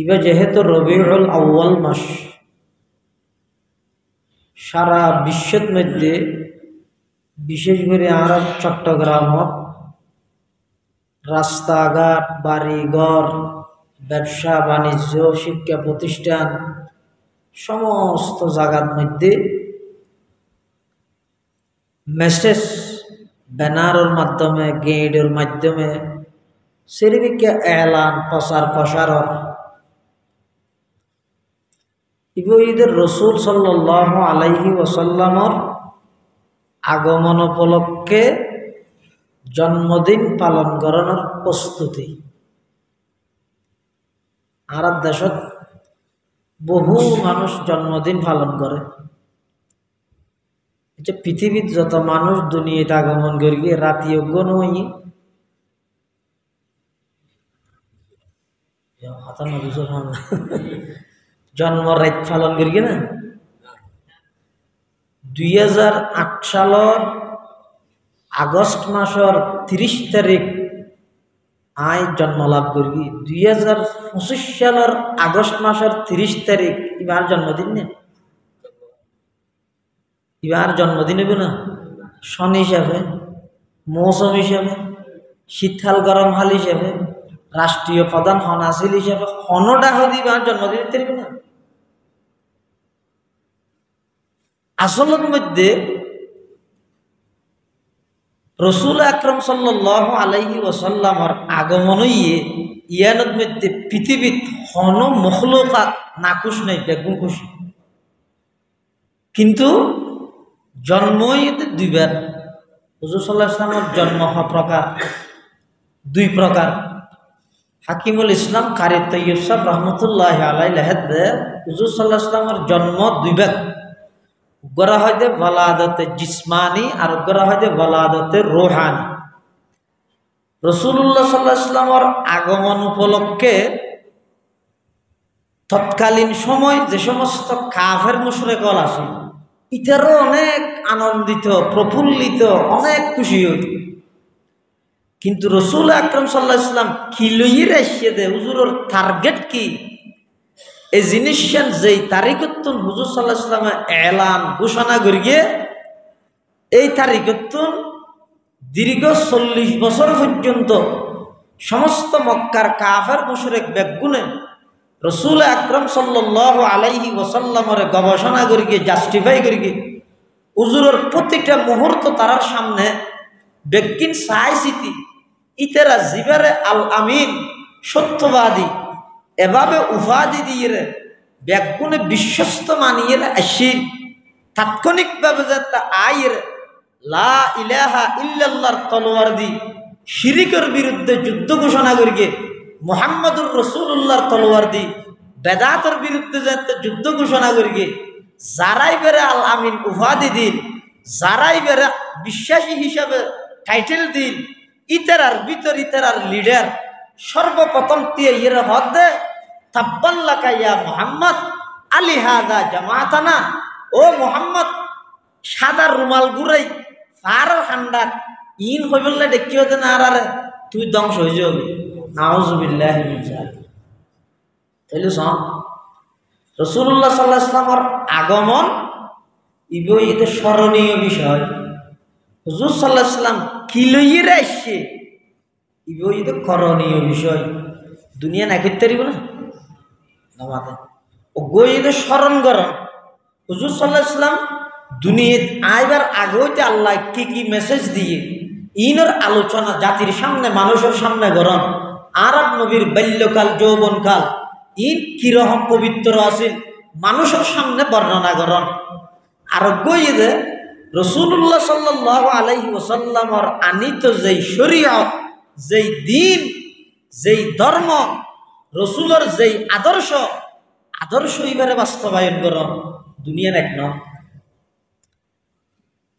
ইবা যেহেতু রবিউল আউয়াল মাস, সারা বিশ্বের মধ্যে বিশেষ করে আরব চট্টগ্রামত রাস্তাঘাট, বাড়িঘর, ব্যবসা বাণিজ্য, শিক্ষা প্রতিষ্ঠান সমস্ত জায়গার মধ্যে মেসেজ ব্যানারের মাধ্যমে, গেটের মাধ্যমে সেরিবিকে এলান প্রসারর ঈদের রসুল সাল্লাল্লাহু আলাইহি ওয়াসাল্লামর আগমন উপলক্ষে জন্মদিন পালন করানোর প্রস্তুতি। আরব দেশত বহু মানুষ জন্মদিন পালন করে। পৃথিবীর যত মানুষ দুনিয়াতে আগমন করি রাতি অজ্ঞ নই জন্ম রাত পালন করি না। 2008 সালের আগস্ট মাসের 30 তারিখ আই জন্ম লাভ করি। 2025 সালের আগস্ট মাসের 30 তারিখ এবার জন্মদিন না, এবার জন্মদিন হবে না। সন হিসাবে, মৌসুম হিসাবে, শীতকাল গরম হাল হিসাবে, রাষ্ট্রীয় প্রধান হন আসিল হিসাবে হনটা হদি এবার জন্মদিন থাকবে না। আসলের মধ্যে রসুল আকরম সাল্লাল্লাহু আলাইহি ওয়াসাল্লামর আগমন ইয়ানের মধ্যে পৃথিবীত হন মখলুকাত নাকুশ নেই, বেগুন খুশি। কিন্তু জন্মই দুইবার। হুজুর সাল্লাল্লাহু আলাইহি ওয়াসাল্লামের জন্ম প্রকার দুই প্রকার। হাকিমুল ইসলাম কারি তৈয়ব সাহেব রহমতুল্লাহ আলাইহি লেখেন হুজুর সাল্লাল্লাহু আলাইহি ওয়াসাল্লামের জন্ম দুইবার। গড়া হয় যে ওয়ালাদতে জিসমানি আর গড়া হয় যে ওয়ালাদতে রুহানি। রাসূলুল্লাহ সাল্লাল্লাহু আলাইহি ওয়াসাল্লামের আগমন উপলক্ষে তৎকালীন সময় যে সমস্ত কাফের মুশরিকরা আছে ইতারও অনেক আনন্দিত, প্রফুল্লিত, অনেক খুশি হইত। কিন্তু রাসূল আকরাম সাল্লাল্লাহু আলাইহি ওয়াসাল্লাম কি লইয়ে আসছে দে হুজুরের টার্গেট কি এই জিনিসের যেই তারিখতুন হুজুর সাল্লাল্লাহু আলাইহি ওয়াসাল্লাম এলান ঘোষণা করিয়ে এই তারিখতুন দীর্ঘ 40 বছর পর্যন্ত সমস্ত মক্কার কাফের মুশরিক বেগুনে রাসূল আকরাম সাল্লাল্লাহু আলাইহি ওয়াসাল্লামের গবেষণা করিয়ে জাস্টিফাই করিয়ে হুজুরের প্রতিটা মুহূর্ত তার সামনে বেগিন সাইসিতি ইতারা জিবারে আল আমিন সত্যবাদী এভাবে উপাধি দিয়ে ব্যাগুনে বিশ্বস্ত মানিয়ে আসি তাৎক্ষণিকভাবে যাতে আয়ের লা ইলাহা ইল্লাল্লাহর তলোয়ার দি শিরিকের বিরুদ্ধে যুদ্ধ ঘোষণা করিয়ে মুহাম্মদুর রাসূলুল্লাহর তলোয়ার দি বেদাতের বিরুদ্ধে যাতে যুদ্ধ ঘোষণা করিয়ে যারাই বেড়ে আল আমিন উপাধি দিন, যারাই বেড়ে বিশ্বাসী হিসাবে টাইটেল দিন, ইতারার ভিতর ইতারার লিডার সর্বপ্রথম দিয়ে ইয়ের হদ দে তাব্বাল্লাকা ইয়া মুহাম্মদ আলী হাদা জামাতানা। ও মুহাম্মদ সাদা রুমাল গুড়াই ফার হান্ডার ইন হইবলে দেখিও যে না আরে তুই ধ্বংস হয়ে যাবি। নাউজুবিল্লাহি মিন যালিক। তাইলে সব রাসূলুল্লাহ সাল্লাল্লাহু আলাইহি ওয়াসাল্লামের আগমন ইবইতে স্মরণীয় বিষয়। হুজুর সাল্লাল্লাহু আলাইহি ওয়াসাল্লাম কি লইয়ে আসছে ইবইতে করণীয় বিষয়। দুনিয়া না করতে পারিব না নামাতে ও গইতে স্মরণ করন। হুজুর সাল্লাল্লাহু আলাইহি ওয়াসাল্লাম দুনিয়াত আইবার আগে হইতে আল্লাহ কি কি মেসেজ দিয়ে ইনের আলোচনা জাতির সামনে, মানুষের সামনে গরন। আরব নবীর বাল্যকাল, যৌবনকাল ইন কিরকম পবিত্র আছিল মানুষের সামনে বর্ণনা করন। আর গইয়ে রাসূলুল্লাহ সাল্লাল্লাহু আলাইহি ওয়াসাল্লামের আনিত যেই শরীয়ত, যেই দিন, যেই ধর্ম, রসুলের যেই আদর্শ এবারে বাস্তবায়ন করন। দুনিয়ার এক ন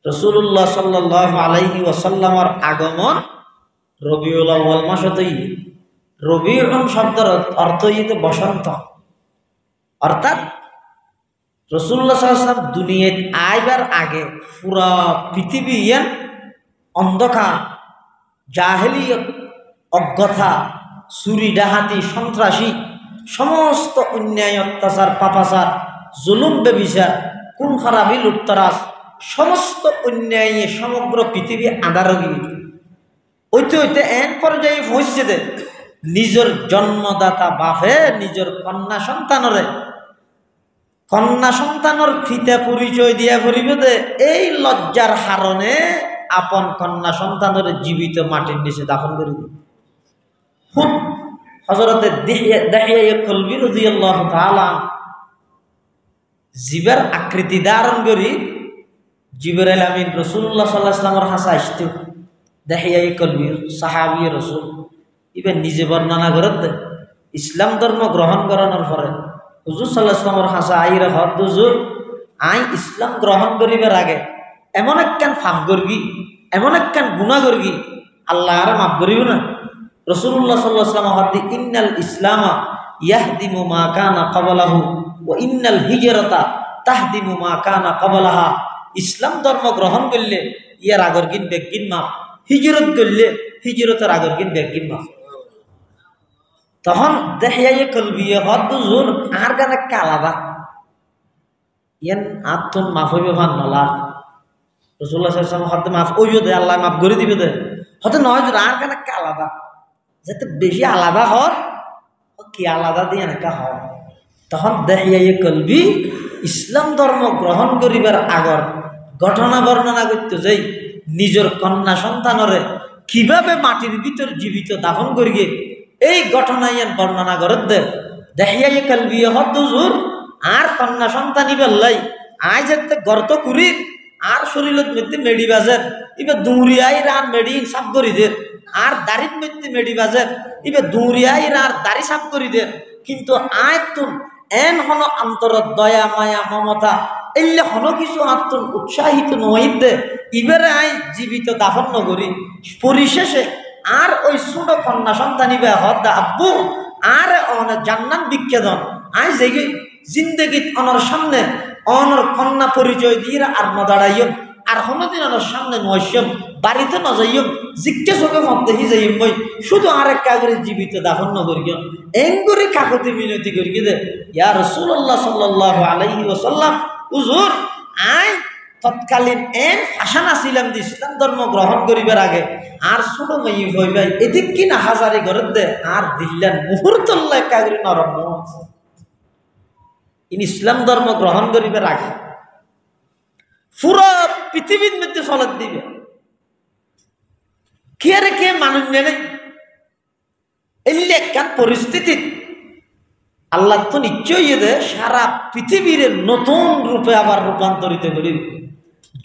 রাসূলুল্লাহ সাল্লাল্লাহু আলাইহি ওয়াসাল্লামের আগমন রবিউল আউয়াল মাসেই। রবিউল শব্দের অর্থ হইতে বসন্ত, অর্থাৎ রাসূলুল্লাহ সাল্লাল্লাহু আলাইহি ওয়াসাল্লাম দুনিয়াত আইবার আগে পুরা পৃথিবী অন্ধকার, জাহেলিয়ত, অজ্ঞতা, চুরি ডাহাতি, সন্ত্রাসী সমস্ত অন্যায় অত্যাচার পাপাচার জুলুম বেবিচার কোন খারাপি লুটতরাজ সমস্ত অন্যায় সমগ্র পৃথিবী আধার হইতে হইতে এন পর্যায়ে পৌঁছে দে নিজের জন্মদাতা বাপে নিজের কন্যা সন্তানের ফিতা পরিচয় দিয়া ফুরিব দে এই লজ্জার হারণে আপন কন্যা সন্তানের জীবিত মাটির নিচে দাফন করে দিবে। খুব হযরতে দাহিয়া কলবি রাদিয়াল্লাহু তাআলা জীবের আকৃতি ধারণ করি জিবরাইল আমিন রাসূলুল্লাহ সাল্লাল্লাহু আলাইহি ওয়াসাল্লামের কাছে আসতো। দাহিয়া কলবি সাহাবী রাসূল ইবে নিজে বর্ণনা করতে ইসলাম ধর্ম গ্রহণ করানোর পরে হুজুর সাল্লাল্লাহু আলাইহি ওয়াসাল্লামের কাছে আইরা হদ হুজুর আই ইসলাম গ্রহণ করিবার আগে এমন একখান পাপ করবি এমন একখান গুনাহ করবি আল্লাহ আর মাফ করিব না। রাসূলুল্লাহ সাল্লাল্লাহু আলাইহি ওয়াসাল্লাম হাদি ইন্নাল ইসলামা ইয়াহদিমু মা কানা ক্বাবলাহু ওয়া ইন্নাল হিজরাতা তাহদিমু মা কানা ক্বাবলাহা। ইসলাম ধর্ম গ্রহণ করলে ইয়ার আগর গিন বেগিন মাফ, হিজরত করলে হিজরতের আগর গিন বেগিন মাফ। তখন দেখিয়ে কলবিয়ে হদ হুজুর আর গান একটা আলাদা ইয়ান আত্মন মাফ হইবে ভান নলা রাসূলুল্লাহ সাল্লাল্লাহু আলাইহি ওয়াসাল্লাম হদ মাফ হইবে দে আল্লাহ মাফ করে দিবে দে হতে নয় হুজুর আর গান একটা আলাদা যাতে বেশি আলাদা হর কি আলাদা দিয়ে নাকা হয়। তখন দেখিয়ে কলবি ইসলাম ধর্ম গ্রহণ করিবার আগর ঘটনা বর্ণনা করতে যাই নিজের কন্যা সন্তানরে কিভাবে মাটির ভিতর জীবিত দাফন করিয়ে এই ঘটনা ইয়ান বর্ণনা করত দে দেখিয়া কলবি হদ হুজুর আর কন্যা সন্তান ইবেল্লাই আই যেতে গর্ত কুরির আর শরীরত মধ্যে মেডি বাজের ইবে দৌড়িয়াই আর মেডি সাফ করি দের আর দাড়ির মধ্যে মেডি বাজের ইবে দৌড়িয়াই আর দাড়ি সাফ করি দের কিন্তু আয় তুন এন হন অন্তর দয়া মায়া মমতা এলে হন কিছু আত্মন উৎসাহিত নয় দে ইবেরে আই জীবিত দাফন নগরী পরিশেষে আর ওই ছোট কন্যা সন্তান ইবে হদ আব্বু আর জান্নাত বিক্ষেদন আই জেগে জিন্দগিত অনর সামনে অনর কন্যা পরিচয় দিয়ে আর নদাড়াইম আর কোনোদিন অনর সামনে নয়সম বাড়িতে নজাইম জিজ্ঞে চোখে মধ্যে যাইম মই শুধু আরেক কাগরে জীবিত দাফন নগরিয়ম এঙ্গুরি কাকতি মিনতি করি দে ইয়া রাসূলুল্লাহ সাল্লাল্লাহু আলাইহি ওয়াসাল্লাম হুজুর আই তৎকালীন এন আশানা ছিলাম যে ইসলাম ধর্ম গ্রহণ করিবার আগে আর ছোট মেয়ে হই ভাই এদিক কিনা হাজারি ঘর দে আর দিল্লান মুহূর্তল্লাহ কাগরি নরম ইন ইসলাম ধর্ম গ্রহণ করিবার আগে পুরো পৃথিবীর মধ্যে চলত দিবে কে রে কে মানুষ নেই এলে একখান পরিস্থিতি আল্লাহ তো নিশ্চয়ই দে সারা পৃথিবীর নতুন রূপে আবার রূপান্তরিত করিবে।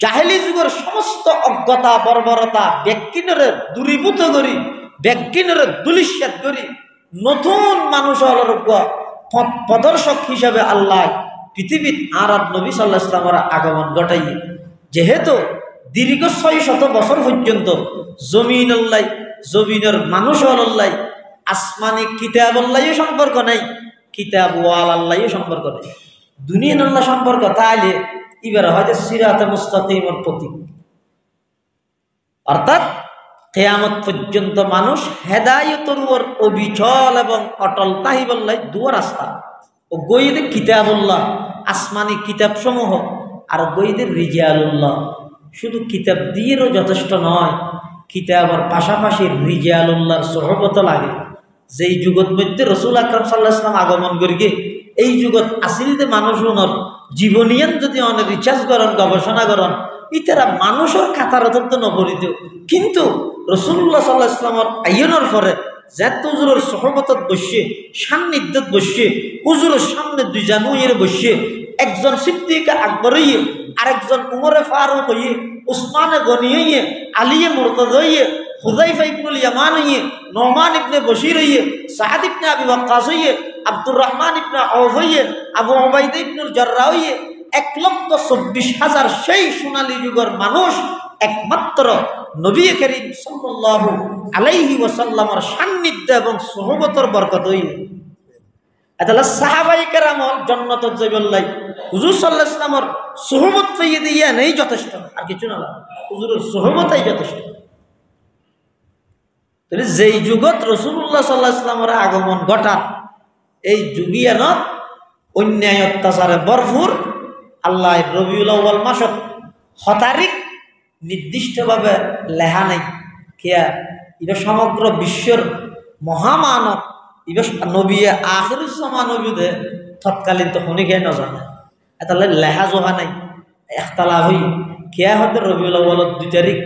জাহেলি যুগের সমস্ত অজ্ঞতা বর্বরতা ব্যক্তিনরে দূরীভূত করি ব্যক্তিনরে দুলিশ্বাত করি নতুন মানুষ অলরজ্ঞ প্রদর্শক হিসাবে আল্লাহ পৃথিবীর আর নবী সাল্লাল্লাহু আলাইহি ওয়াসাল্লামের আগমন ঘটাই যেহেতু দীর্ঘ 600 বছর পর্যন্ত জমিনের মানুষ আল্লাহ আসমানি কিতাব আল্লাহ সম্পর্ক নাই কিতাব ওয়াল আল্লাহ সম্পর্ক নাই দুনিয়ার আল্লাহ সম্পর্ক তাইলে এবার হয়তো সিরাতে মুস্তাকিমের প্রতীক অর্থাৎ কিয়ামত পর্যন্ত মানুষ হেদায়েতের উপর অবিচল এবং অটল তাহিবল্লাহ দুয়া রাস্তা ও গইদে কিতাবুল্লাহ আসমানি কিতাব সমূহ আর গইদের রিজালুল্লাহ শুধু কিতাব দিয়েও যথেষ্ট নয় কিতাবের পাশাপাশি রিজালুল্লাহর সোহবত লাগে যেই যুগত মধ্যে রাসূল আকরাম সাল্লাল্লাহু আলাইহি ওয়াসাল্লাম আগমন করিগে এই যুগত আসিল যে মানুষজনের জীবনীয়ান যদি অনেক রিসার্চ করেন গবেষণা করেন ইতারা মানুষের খাতার অত্যন্ত নবরিত কিন্তু রাসূলুল্লাহ সাল্লাল্লাহু আলাইহি ওয়াসাল্লামের আইনের পরে যাত হুজুরের সোহবতত বসে সান্নিধ্যত বসে হুজুরের সামনে দুই জানুইয়ের বসে একজন সিদ্দিক আকবর হইয়ে আরেকজন উমরে ফারুক হইয়ে উসমানে গনি হইয়ে আলিয়ে মুরতাজা হইয়ে হুযাইফা ইবনুল ইয়ামান হইয়ে নোমান ইবনে বশির হইয়ে সাদ ইবনে আবি ওয়াক্কাস হইয়ে আব্দুর রহমান ইবনে আউফ হইয়ে আবু উবাইদা ইবনুল জাররাহ হইয়ে 1,24,000 সেই সোনালী যুগের মানুষ একমাত্র নবী করিম সাল্লাল্লাহু আলাইহি ওয়াসাল্লামের সান্নিধ্য এবং সোহবতের বরকত হইয়ে তাহলে সাহাবায়ে কেরাম জান্নাতুল যাইবল্লাই হুজুর সাল্লাল্লাহু আলাইহি ওয়াসাল্লামের সোহবত পেয়ে দিয়ে নেই যথেষ্ট আর কিছু না হুজুরের সোহবতই যথেষ্ট। তাহলে যেই যুগত রাসূলুল্লাহ সাল্লাল্লাহু আলাইহি ওয়াসাল্লামের আগমন ঘটা এই যুগিয়ানত অন্যায় অত্যাচারে ভরপুর। আল্লাহ রবিউল আউয়াল মাসত হতারিক নির্দিষ্টভাবে লেখা নাই কিয়া এটা সমগ্র বিশ্বের মহামানব ইবে নবী আখিরুজ্জামা নবীদে তৎকালীন তো শুনি খেয়ে নজানে তাহলে লেখা জোহা নাই একতলাফ হই কিয়া হতে রবিউল আউয়ালত 2 তারিখ,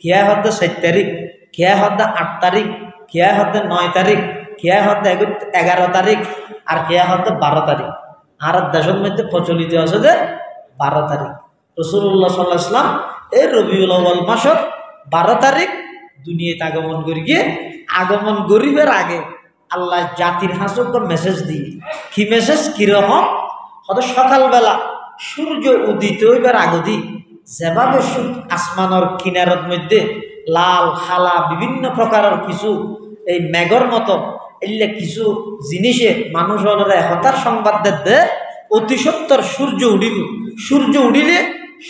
কিয়া হতে 4 তারিখ, কিয়া হতে 8 তারিখ, কিয়া হতে 9 তারিখ, কিয়া হতে 11 তারিখ, আর কিয়া হতে 12 তারিখ। আর দেশের মধ্যে প্রচলিত আছে যে 12 তারিখ। রাসূলুল্লাহ সাল্লাল্লাহু আলাইহি ওয়াসাল্লাম এই রবিউল আউয়াল মাসের 12 তারিখ দুনিয়াতে আগমন করি গিয়ে আগমন গরিবের আগে আল্লাহ জাতির হাসুক মেসেজ দিয়ে কি মেসেজ কিরকম হয়তো সকালবেলা সূর্য উদিত হইবার আগদি যেভাবে আসমানের কিনারত মধ্যে লাল খালা বিভিন্ন প্রকারের কিছু এই মেঘর মতো এলে কিছু জিনিসে মানুষ হলরে হতার সংবাদ দে অতি সত্তর সূর্য উঠিব, সূর্য উঠিলে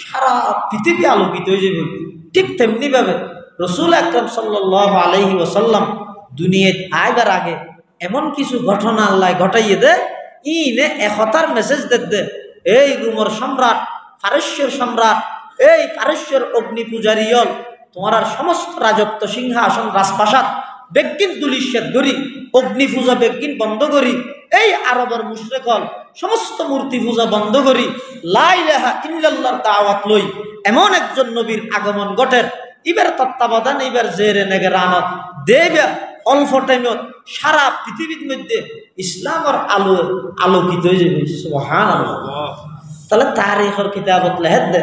সারা পৃথিবী আলোকিত হয়ে যাবে। ঠিক তেমনি ভাবে রাসূল আকরাম সাল্লাল্লাহু আলাইহি ওয়াসাল্লাম দুনিয়ায় আইবার আগে এমন কিছু ঘটনা আল্লাহ ঘটাইয়ে দে ইনে একতার মেসেজ দে এই রোমের সম্রাট ফারস্যের সম্রাট এই ফারস্যের অগ্নি পূজারিয়ল তোমার আর সমস্ত রাজত্ব সিংহাসন রাজপ্রাসাদ বেগিন দুলিশ্বাদ করি অগ্নি পূজা বেগিন বন্ধ করি এই আরবের মুশরিকল সমস্ত মূর্তি পূজা বন্ধ করি লা ইলাহা ইল্লাল্লাহর দাওয়াত লই এমন একজন নবীর আগমন ঘটের ইবার তত্ত্বাবধান ইবার জেরে নেগরানত দেবা অল্প টাইমত সারা পৃথিবীর মধ্যে ইসলামের আলো আলোকিত হয়ে যাবে। সুবহানাল্লাহ। তাহলে তারিখের কিতাবত লেখে দে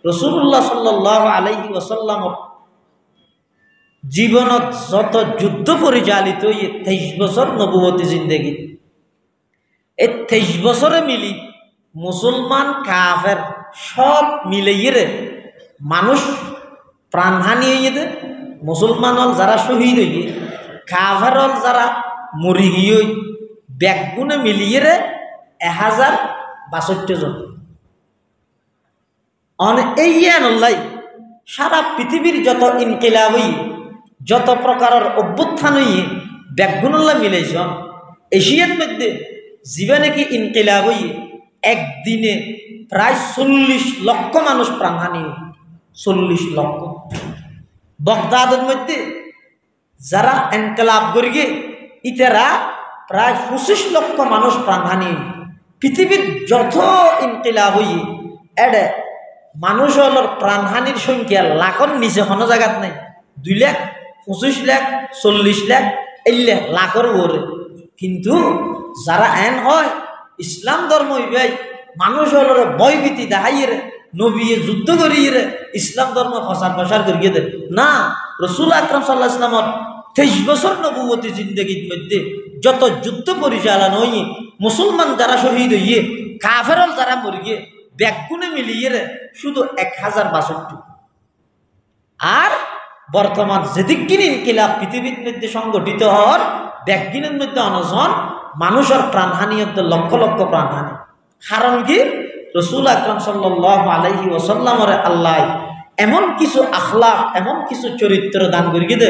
রাসূলুল্লাহ সাল্লাল্লাহু আলাইহি ওয়াসাল্লামর জীবনত যত যুদ্ধ পরিচালিত 23 বছর নবুয়তি জিন্দেগি এই 23 বছরে মিলি মুসলমান কাফের সব মিলিয়ে রে মানুষ প্রাণহানি হয়ে দে মুসলমান হল যারা শহীদ হইয়ে কাফের হল যারা মরি গিয়ে ব্যাগুনে মিলিয়ে রে 1062 জন এই নল্লাই সারা পৃথিবীর যত ইনকিলাব হই যত প্রকারের অভ্যুত্থান হইয়ে ব্যাগুনল্লা মিলাইছ এশিয়ার মধ্যে জীবে নাকি ইনকিলাব হইয়ে একদিনে প্রায় 40 লক্ষ মানুষ প্রাণহানি 40 লক্ষ। বগদাদের মধ্যে যারা ইনকিলাব করি গে ইতারা প্রায় 25 লক্ষ মানুষ প্রাণহানি। পৃথিবীর যত ইনকিলাব হইয়ে এডে মানুষ হলোর প্রাণহানির সংখ্যা লাখর নিচে কোনো জায়গাত নাই। 2 লাখ 25 লাখ 40 লাখ এলে লাখর ওরে। কিন্তু যারা এন হয় ইসলাম ধর্ম ইবাই মানুষ হলোর ভয়ভীতি দেখাইয়ে রে নবী যুদ্ধ করিয়ে রে ইসলাম ধর্ম প্রচার প্রসার করিয়ে দে না। রাসূল আকরাম সাল্লাল্লাহু আলাইহি ওয়াসাল্লাম 23 বছর নবুয়তি জিন্দেগির মধ্যে যত যুদ্ধ পরিচালনা হইয়ে মুসলমান যারা শহীদ হইয়ে কাফেরল যারা মরি গিয়ে ব্যাগুনে মিলিয়ে রে শুধু 1062। আর বর্তমান যেদিকিন ইনকিলাব পৃথিবীর মধ্যে সংগঠিত হওয়ার ব্যাগিনের মধ্যে অনজন মানুষের প্রাণহানি লক্ষ লক্ষ প্রাণহানি। কারণ কি রাসূল আকরাম সাল্লাল্লাহু আলাইহি ওয়াসাল্লামের আল্লাহ এমন কিছু আখলাক এমন কিছু চরিত্র দান করি দে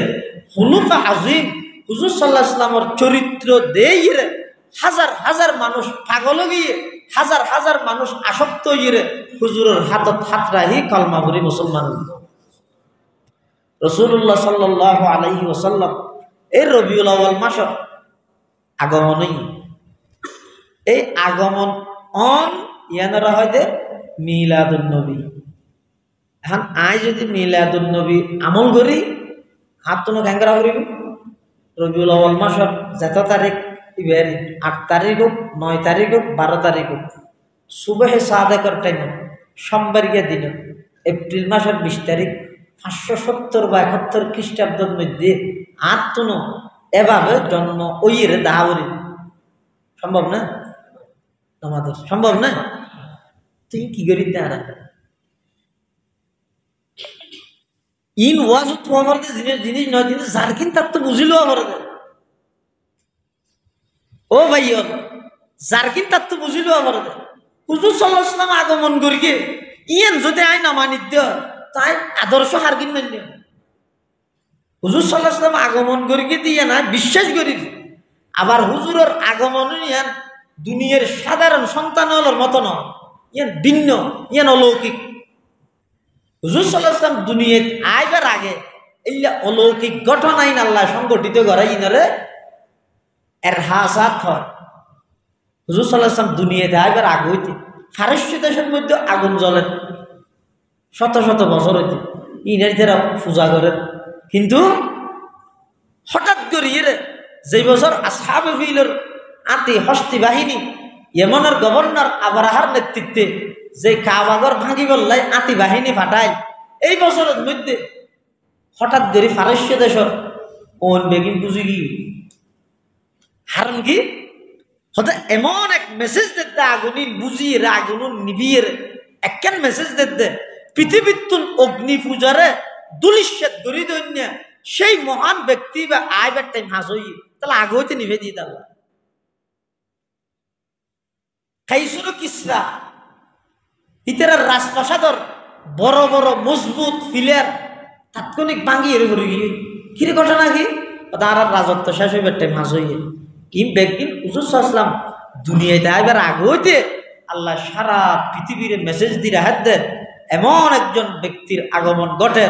হুলুক আজিম হুজুর সাল্লাল্লাহু আলাইহি ওয়াসাল্লামের চরিত্র দেই রে হাজার হাজার মানুষ পাগল গিয়ে হাজার হাজার মানুষ আসক্ত হইয়ে হুজুরের হাতত হাত রাহি কলমা পড়ি মুসলমান। রাসূলুল্লাহ সাল্লাল্লাহু আলাইহি ওয়াসাল্লাম এই রবিউল আউয়াল মাসের আগমনই এই আগমন অন ইয়ানারা হয় দে মিলাদুন নবী। এখন আই যদি মিলাদুন নবী আমল করি হাত তো গ্যাংরা করিব রবিউল আউয়াল মাসের যত তারিখ ইবের 8 তারিখ হোক 9 তারিখ হোক 12 তারিখ হোক সুবহে সাদেকের টাইম সোমবারিয়া দিন এপ্রিল মাসের 20 তারিখ 570 বা 71 খ্রিস্টাব্দের মধ্যে আত্মন এভাবে জন্ম ওইয়ের দাহাবরি সম্ভব না আমাদের সম্ভব না। তুই কি করি তারা ইন ওয়াজ তোমার জিনিস নয় কিন্তু যার কিন্তু তার তো বুঝিলেও আমার ও ভাই যার কিন্তু তার তো বুঝিলেও আমার হুজুর সাল্লাল্লাহু আলাইহি ওয়াসাল্লাম আগমন করি গে ইয়েন যদি আই না মানিত তাই আদর্শ হার কিন মানি হুজুর সাল্লাল্লাহু আলাইহি ওয়াসাল্লাম আগমন করি গে দিয়ে না বিশ্বাস করি আবার হুজুরের আগমন ইয়ান দুনিয়ার সাধারণ সন্তানের মতো নয়, ইয়ান ভিন্ন, ইয়ান অলৌকিক। হুজুর সাল্লাল্লাহু আলাইহি ওয়াসাল্লাম দুনিয়াত আইবার আগে ইল্লা অলৌকিক ঘটনাই আল্লাহ সংগঠিত করাই ইনারে এর হাসাত হয়। হুজুর সাল্লাল্লাহু আলাইহি ওয়াসাল্লাম দুনিয়াতে আইবার আগে হইতে ফারস্য দেশের মধ্যে আগুন জ্বলে শত শত বছর হইতে, ইনারিতেরা পূজা করে। কিন্তু হঠাৎ করে যে বছর আসহাবে ফিলের আতি হস্তি বাহিনী ইয়েমনের গভর্নর আবরাহার নেতৃত্বে যে কাবাগর ভাঙি বললাই আতি বাহিনী ফাটায়, এই বছরের মধ্যে হঠাৎ করে ফারস্য দেশের ওন বেগিন বুঝি কি হারণ কি হতে এমন এক মেসেজ দিতে আগুনিন বুঝিয়ে রে আগুন নিবিয়ে একখান মেসেজ দিতে পৃথিবীর তুল অগ্নি পূজারে দুলিশ্বেত দরি দৈন্য সেই মহান ব্যক্তি বা আইবার টাইম হাস হই তাহলে আগে হইতে নিভে দিয়ে দাও। খাইসুর কিসরা ইতার রাজপ্রাসাদর বড় বড় মজবুত ফিলার তাৎক্ষণিক ভাঙিয়ে ঘুরে গিয়ে কিরে ঘটনা কি তার রাজত্ব শেষ হইবার টাইম হাস হইয়ে ইম ব্যক্তি হুজুর সাল্লাল্লাহু আলাইহি ওয়াসাল্লাম দুনিয়াতে আইবার আগে হইতে আল্লাহ সারা পৃথিবীর মেসেজ দিয়ে হাত দেন এমন একজন ব্যক্তির আগমন ঘটে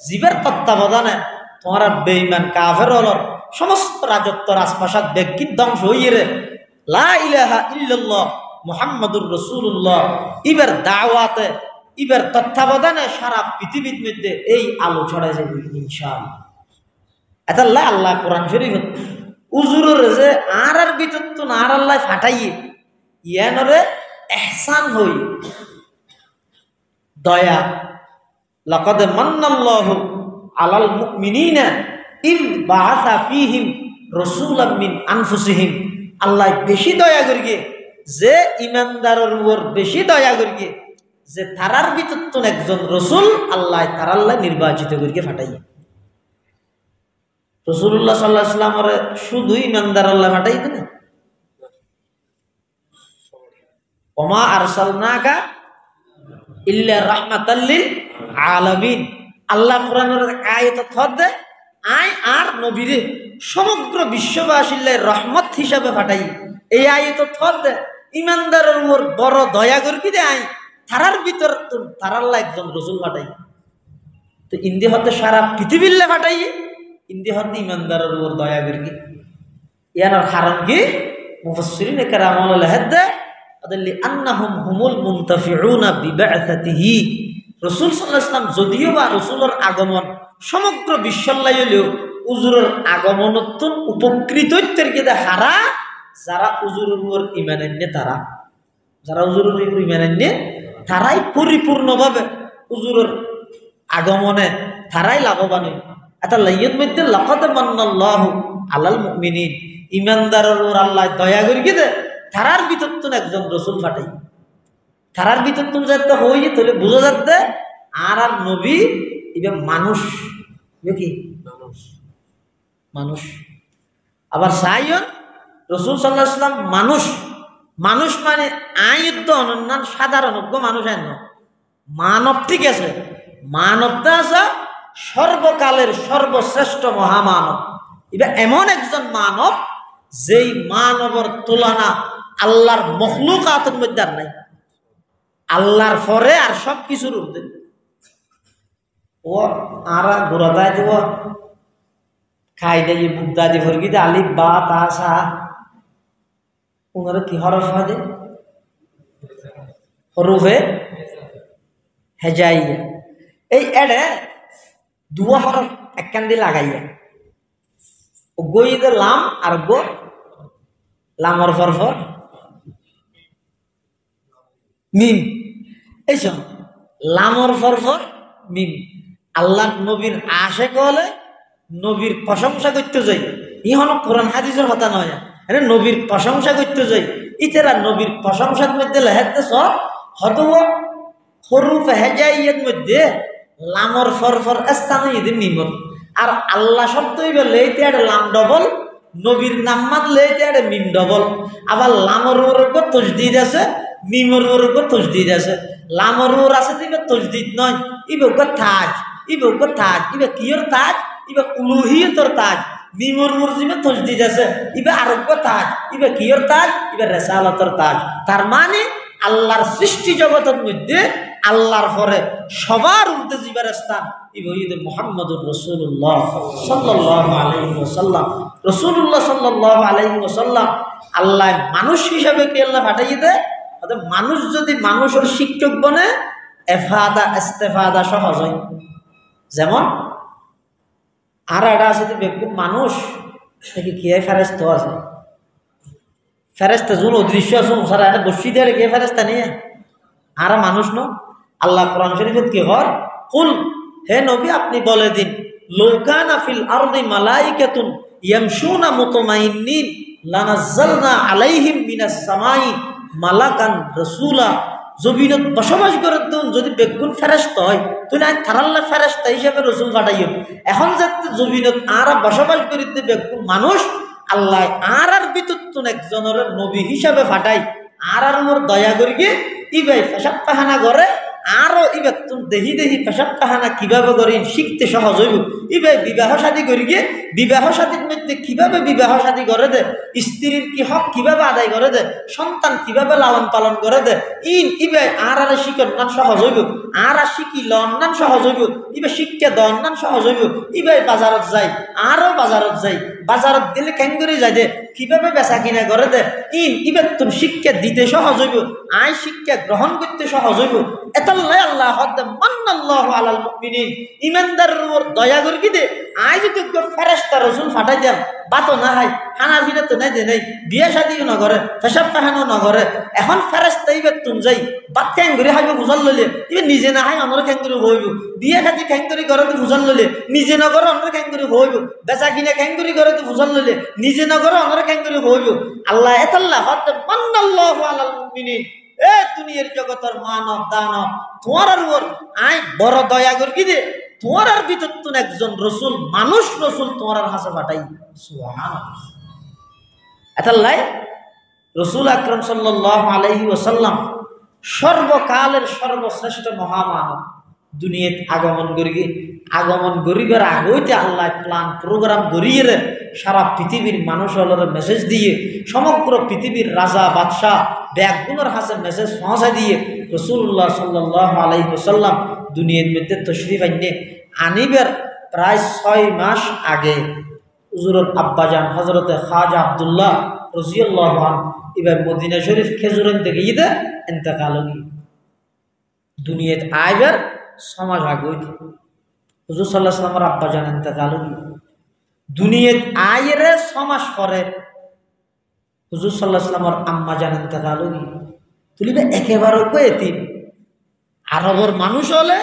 জীবের তত্ত্বাবধানে তোমার বেঈমান কাফের হলর সমস্ত রাজত্ব রাজপ্রাসাদ ব্যক্তি ধ্বংস হইয়ে রে লা ইলাহা ইল্লাল্লাহ মুহাম্মাদুর রাসূলুল্লাহ ইবার দাওয়াতে ইবার তত্ত্বাবধানে সারা পৃথিবীর মধ্যে এই আলো ছড়ায় যাবে ইনশাআল্লাহ। এটা আল্লাহ কোরআন শরীফ উজুরের যে আর ভিতর তো আর আল্লাহ ফাটাইয়ে ইয়ানরে ইহসান হই দয়া লাকাদ মান্নাল্লাহু আলাল মুমিনিনা ইয বাআসা ফীহিম রাসূলাম মিন আনফুসিহিম। আল্লাহ বেশি দয়া করিগে যে ইমানদারের উপর বেশি দয়া করিগে যে তারার ভিতর তো একজন রাসূল আল্লাহ তারাল্লাহ নির্বাচিত করিগে ফাটাইয়ে। রাসূলুল্লাহ সাল্লাল্লাহু আলাইহি ওয়াসাল্লামরে শুধু ইমানদার আল্লাহ ফাটাইবে না, ওমা আরসালনাকা ইল্লা রাহমাতাল লিল আলামিন। আল্লাহ কোরআনের আয়াত থদে আই আর নবীরে সমগ্র বিশ্ববাসীর রহমত হিসাবে ফাটাই। এই আয়াত থদে ইমানদারের উপর বড় দয়া করবি দে আই তারার ভিতর তারাল্লাহ একজন রাসূল ফাটাই। তো ইন্দি হতে সারা পৃথিবীর লে ফাটাই ইন্দি হতে ইমানদারের উপর দয়া করবি। ইয়ার কারণ কি মুফাসসিরিন কেরাম লেখে আদাল্লি আন্নাহুম হুমুল মুনতাফিউনা বিবাআসাতিহি। রাসূল সাল্লাল্লাহু আলাইহি ওয়াসাল্লাম যদিও বা রাসূলের আগমন সমগ্র বিশ্বল্লাই হলেও উজুরের আগমনত্তন উপকৃত হইতে হারা যারা উজুরের উপর ঈমান আনে তারা, যারা উজুরের উপর ঈমান আনে তারাই পরিপূর্ণভাবে উজুরের আগমনে তারাই লাভবান হয়। এটা লাইয়ের মধ্যে লাকাদ মান্নাল্লাহু আলাল মুমিনিন ঈমানদারের উপর আল্লাহ দয়া করি দে তারার ভিতর তো একজন রাসূল ফাটাই। তারার ভিতর তুমি যাতে হই তাহলে বুঝা যাচ্ছে আর আর নবী এবার মানুষ কি মানুষ আবার সাইয়ন রাসূল সাল্লাল্লাহু আলাইহি ওয়াসাল্লাম মানুষ। মানুষ মানে আয়ুদ্ধ অনন্যান সাধারণজ্ঞ মানুষ আন মানব, ঠিক আছে, মানবটা আছে সর্বকালের সর্বশ্রেষ্ঠ মহামানব। এবার এমন একজন মানব যেই মানবর তুলনা আল্লাহর মখলুকাতের মধ্যে আর নাই, আল্লাহর পরে আর সব কিছুর ঊর্ধ্বে। ও আর গোড়াদায় দিব খাই দেয় বুকদা দি ভরগি দে আলিফ বা তা সা উনারা কি হরফ হয় হরফে হেজাইয়া। এই এডে দুয়া হরফ একখান দিয়ে লাগাইয়া ও গইতে লাম আর গো লামর ফরফর মিম। এইসব লামর ফরফর মিম। আল্লাহ নবীর আশেক হলে নবীর প্রশংসা করতে যাই ইহন কোরআন হাদিসের কথা নয়, এটা নবীর প্রশংসা করতে যাই ইতেরা নবীর প্রশংসার মধ্যে লেখাতে সব হত হরুফ হেজাইয়ের মধ্যে লামর ফরফর স্থান ইদের মিমর। আর আল্লাহ শব্দ লেইতে একটা লাম ডবল, নবীর নাম মানলে এটা মিম ডবল। আবার লামর উপর তসদিদ আছে, মিমর উপর তসদিদ আছে। লামর আছে দিবে তসদিদ নয়, ইবে তাজ, ইবে তাজ, ইবে কিয়র তাজ, ইবে উলুহিয়তর তাজ। মিমর মুরজিমে তসদিদ আছে, ইবা আরোগ্য তাজ, ইবা কিয়র তাজ, ইবা রেসালতর তাজ। তার মানে আল্লাহর সৃষ্টি জগতের মধ্যে আল্লাহর পরে সবার উর্ধে জিবার স্থান ইবঈদ মুহাম্মদুর রাসূলুল্লাহ সাল্লাল্লাহু আলাইহি ওয়াসাল্লাম। রাসূলুল্লাহ সাল্লাল্লাহু আলাইহি ওয়াসাল্লাম আল্লাহ মানুষ হিসাবে কি আল্লাহ পাঠাইয়ে দেয়। অর্থাৎ মানুষ যদি মানুষের শিক্ষক বনে এফাদা ইস্তেফাদা সহজ হয়। যেমন আর একটা আছে যে বেকুব মানুষ নাকি কে ফেরেশতা আছে, ফেরেশতা জুন অদৃশ্য আছে সারা একটা বসি দিয়ে কে ফেরেশতা নিয়ে আর মানুষ ন। আল্লাহ কোরআন শরীফে কি হয়, কুল হে নবী আপনি বলে দিন, লাউ কানা ফিল আরদি মালাইকাতুন ইয়ামশুনা মুতমাইন্নিন লানাজ্জালনা আলাইহিম মিনাস সামাই মালাকান রাসূলা। জমিনত বসবাস করে যদি বেগুন ফেরেশতা হয় তুই না তারাল্লা ফেরেশতা হিসেবে রসুল পাঠাইও। এখন যাতে জমিনত আর বসবাস করিতে বেগুন মানুষ আল্লাহ আর বিতুন একজনের নবী হিসাবে ফাটাই আর মোর দয়া করি গিয়ে ইবাই পেশাব পাহানা করে আরো ইবে তুমি দেহি দেহি পেশাব পাহানা কিভাবে করি শিখতে সহজ হইব। ইবে বিবাহ শাদী করি গিয়ে বিবাহ শাদীর মধ্যে কিভাবে বিবাহ শাদী করে দে, স্ত্রীর কি হক কিভাবে আদায় করে দে, সন্তান কিভাবে লালন পালন করে দে, ইবে আর শিখর নাম সহজ হইব, আর শিখি লন নাম সহজ হইব, ইবে শিক্ষা দন নাম সহজ হইব। ইবে বাজারত যাই আরো বাজারত যাই, বাজারত গেলে ক্যাঙ্গুরি যায় দে কিভাবে বেচা কিনা করে দে, ইবে তুমি শিক্ষা দিতে সহজ হইব, আয় শিক্ষা গ্রহণ করতে সহজ হইব। এতাল্লাই আল্লাহ হদ্দে মান্নাল্লাহু আলাল মুমিনিন, ইমানদারের উপর দয়া করে কি দে। আয় যদি ফেরেশতা রাসূল ফাটাই দেন বাতো না হয় খানা ফিরে তো নাই দে নাই, বিয়ে শাদিও না করে, পেশাব পাহানো না করে। এখন ফেরেশতা ইবে তুমি যাই বাত ক্যাঙ্গুরি হাইবে বুঝাল লইলে ইবে নিজে না হয় অন্যর ক্যাঙ্গুরি হইব, বিয়ে খাতি ক্যাঙ্গুরি করে তো বুঝাল লইলে নিজে না করে অন্যর ক্যাঙ্গুরি হইব, বেচা কিনা ক্যাঙ্গুরি করে তো বুঝাল লইলে নিজে না করে অন্যর ক্যাঙ্গুরি হইব। আল্লাহ এতাল্লাহ হদ্দে মান্নাল্লাহু আলাল মুমিনিন, এ দুনিয়ার জগতের মানব দানব তোমার উপর আয় বড় দয়া করি কি দে, তোমার আর ভিতর তুন একজন রসুল মানুষ রসুল তোমার হাসে ফাটাই। সুবহানাল্লাহ। এতাল্লাই রসুল আকরাম সাল্লাল্লাহু আলাইহি ওয়াসাল্লাম সর্বকালের সর্বশ্রেষ্ঠ মহামানব দুনিয়াত আগমন করিবার আগইতে আল্লাহ প্ল্যান প্রোগ্রাম করিয়ে সারা পৃথিবীর মানুষ হলোর মেসেজ দিয়ে সমগ্র পৃথিবীর রাজা বাদশাহ ব্যাগুনের হাসে মেসেজ পৌঁছা দিয়ে রাসূলুল্লাহ সাল্লাল্লাহু আলাইহি ওয়াসাল্লাম দুনিয়ার মধ্যে তশরিফ আনিবার প্রায় 6 মাস আগে হুজুরের আব্বাজান হযরতে খাজা আব্দুল্লাহ রাদিয়াল্লাহু আনহু এবার মদিনা শরীফ খেজুরান থেকে ঈদে ইন্তেকাল হই। দুনিয়াত আইবার 6 মাস আগে হুজুর সাল্লাল্লাহু আলাইহি ওয়াসাল্লামের আব্বাজান ইন্তেকাল হই। দুনিয়াত আইরে 6 মাস পরে হুজুর সাল্লাল্লাহু আলাইহি ওয়াসাল্লামের আম্মা জান ইন্তেকাল হই। তুলিবে একেবারে এতিম আরবের মানুষ হলে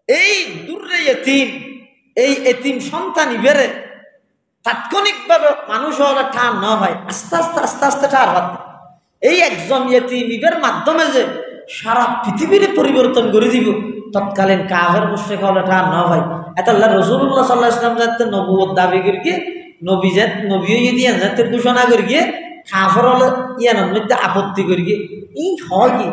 এই দূরে এতিম, এই এতিম সন্তান ইবেরে তাৎক্ষণিকভাবে মানুষ হলে ঠান না হয়, আস্তে আস্তে আস্তে আস্তে ঠার হয়। এই একজন এতিম ইবের মাধ্যমে যে সারা পৃথিবীর পরিবর্তন করে দিব তৎকালীন কাফের মুশরিক হলে ঠান না হয়। এটা আল্লাহ রাসূলুল্লাহ সাল্লাল্লাহু আলাইহি ওয়াসাল্লাম যাতে নবুয়ত দাবি করে গিয়ে নবী দিয়ে যাতে ঘোষণা করে গিয়ে কাফের হলে ইয়ানোর মধ্যে আপত্তি করে গিয়ে এই হয় কি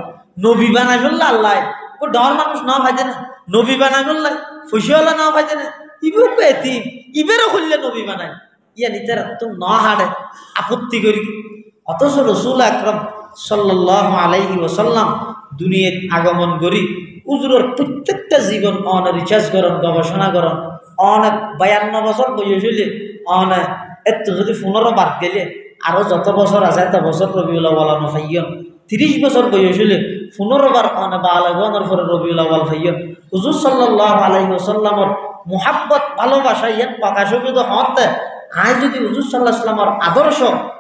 নবী বানাই ফেললে আল্লাহ ও ডর মানুষ না ভাইছে না, নবী বানাই ফেললে ফুসিওয়ালা না ভাইছে না, ইবেও এতিম ইবেরও খুললে নবী বানাই ইয়া নিজের তো না হাড়ে আপত্তি করি। অথচ রাসূল আকরাম সাল্লাল্লাহু আলাইহি ওয়াসাল্লাম দুনিয়াত আগমন করি হুজুরের প্রত্যেকটা জীবন অনেক রিসার্চ করেন, গবেষণা করেন, অনেক 52 বছর বয়স হইলে অনেক এত যদি 15 বাদ গেলে আরো যত বছর আছে এত বছর রবিউল আউয়াল ফাইয়ন 30 বছর বয়স হইলে 15 বার অনেক বালাগনের পরে রবিউল আউয়াল ফাইয়ন। হুজুর সাল্লাল্লাহু আলাইহি ওয়াসাল্লামের মুহাব্বত ভালোবাসা ইয়ান প্রকাশ হইবে হতে আজ যদি হুজুর সাল্লাল্লাহু আলাইহি ওয়াসাল্লামের আদর্শ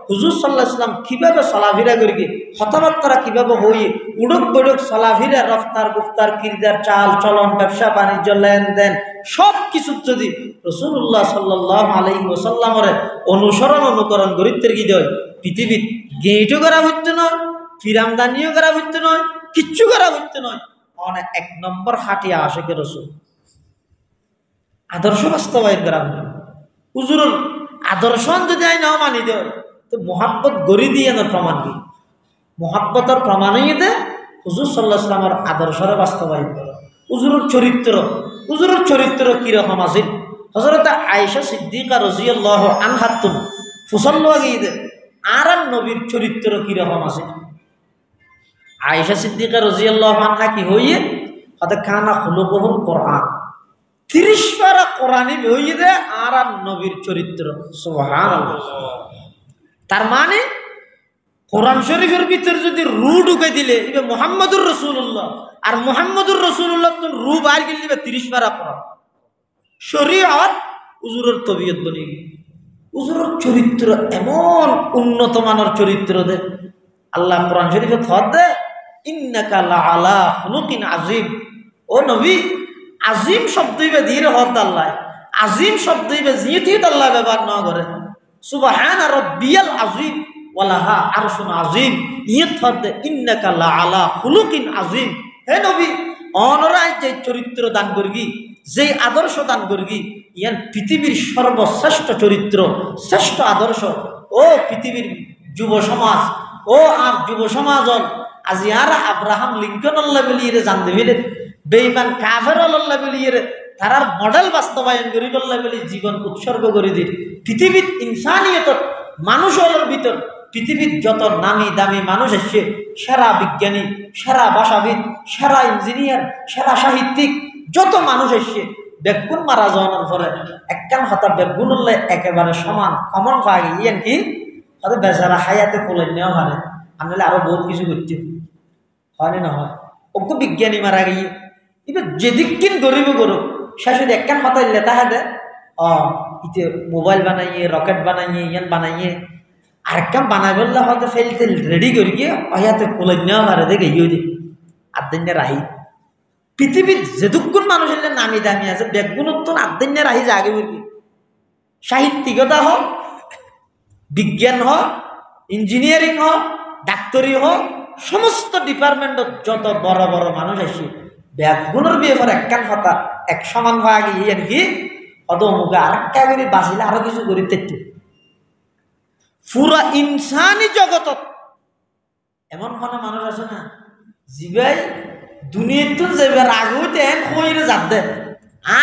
হুজুর সাল্লাল্লাহু আলাইহি ওয়াসাল্লাম কিভাবে চলাফেরা করি কথাবার্তা কিভাবে হই উড়ক বড়ক চলাফেরা রফতার গুফতার কিরদার চাল চলন ব্যবসা বাণিজ্য লেনদেন সব কিছু যদি রাসূলুল্লাহ সাল্লাল্লাহু আলাইহি ওয়াসাল্লামের অনুকরণ করিতে গিয়ে দেয় পৃথিবীর গেইটও করা হইতে নয়, ফিরামদানিও করা হইতে নয়, কিচ্ছু করা হইতে নয়। অনেক 1 নম্বর হাটিয়া আশেকে রাসূল আদর্শ বাস্তবায়ন করা হবে। হুজুরের আদর্শ যদি আই নাও মানি দেয় তো মোহাব্বত গড়ি দিয়ে না প্রমাণ কি মোহাব্বতের প্রমাণই দে হুজুর সাল্লাল্লাহু আলাইহি ওয়াসাল্লামের আদর্শরে বাস্তবায়ন করে। হুজুরের চরিত্র কিরকম আছিল হযরত আয়েশা সিদ্দিকা রাদিয়াল্লাহু আনহা তুন ফুসল্লু গিয়ে আর নবীর চরিত্র কিরকম আছে। আয়েশা সিদ্দিকা রাদিয়াল্লাহু আনহা কি হইয়ে হতে কানা খুলুকুল কোরআন 30 পারা কোরআনই হইয়ে দে আর নবীর চরিত্র সুবহানাল্লাহ। তার মানে কোরআন শরীফের ভিতর যদি রু ঢুকে দিলে এটা মুহাম্মদুর রাসূলুল্লাহ, আর মুহাম্মদুর রাসূলুল্লাহ তো রু বাইর করে দিবে 30 পারা কোরআন। শরীয়ত হুজুরের তবিয়ত বনি, হুজুরের চরিত্র এমন উন্নত মানের চরিত্র দে আল্লাহ কোরআন শরীফে থদ দে ইন্নাকা লাআলা খুলুকিন আযীম। ও নবী, আজিম শব্দইবে ধীরে হদ আল্লাহ, আজিম শব্দইবে জিতি আল্লাহ ব্যবহার না করে। সুবহানা রাব্বিয়াল আযীম ওয়ালাহা আরশুন আযীম ইয়ে থদ দে ইন্নাকা লাআলা খুলুকিন আযীম। হে নবী, অনরাই যে চরিত্র দান করগি, যে আদর্শ দান করগি, ইয়ান পৃথিবীর সর্বশ্রেষ্ঠ চরিত্র, শ্রেষ্ঠ আদর্শ। ও পৃথিবীর যুব সমাজ, ও আর যুব সমাজ আজি আর আব্রাহাম লিঙ্কন আল্লাহ বলিয়ে জানতে পেলে বেঈমান কাফের আল্লাহ বলিয়ে তারার মডেল বাস্তবায়ন করি আল্লাহ বলি জীবন উৎসর্গ করে দিল। পৃথিবীর ইনসানিয়ত মানুষ হলোর ভিতর পৃথিবীর যত নামি দামি মানুষ এসছে, সেরা বিজ্ঞানী, সেরা ভাষাবিদ, সেরা ইঞ্জিনিয়ার, সেরা সাহিত্যিক যত মানুষ এসছে, বেগুন মারা যাওয়ার পরে একখান হতা বেগুন একেবারে সমান কমন পাওয়া গিয়ে কি হয়তো বেচারা হায়াতে কোলে নেওয়া মানে আনলে আরো বহুত কিছু করতে হয় না হয়। ওকে বিজ্ঞানী মারা গিয়ে এবার যেদিকিন গরিব গরু শেষ যদি একখান হতাই লেতা হাতে ইতে মোবাইল বানাইয়ে, রকেট বানাইয়ে, ইয়ান বানাইয়ে আর একখান বানাই বললে হয়তো ফেলতে রেডি করি গিয়ে হায়াতে কোলে নেওয়া মারে দেখে ইয়ে দি আর দিনে রাহি। পৃথিবীর যেটুকুন মানুষের নামি দামি আছে বেগুনত্ব আদিন্য রাহি যে আগে বলবি। সাহিত্যিকতা হোক, বিজ্ঞান হোক, ইঞ্জিনিয়ারিং হোক, ডাক্তারি হোক, সমস্ত ডিপার্টমেন্টত যত বড় বড় মানুষ আসে বেগুনের বিয়ে একখান কথা এক সমান ভাগ ইয়ে আর কি অত মুখে আরেকটা করে বাঁচিলে আরো কিছু করি তেতে পুরা ইনসানি জগতত এমন কোনো মানুষ আছে না জিবাই দুনিয়াতে যাবে রাগুতে এন কইরে যাবে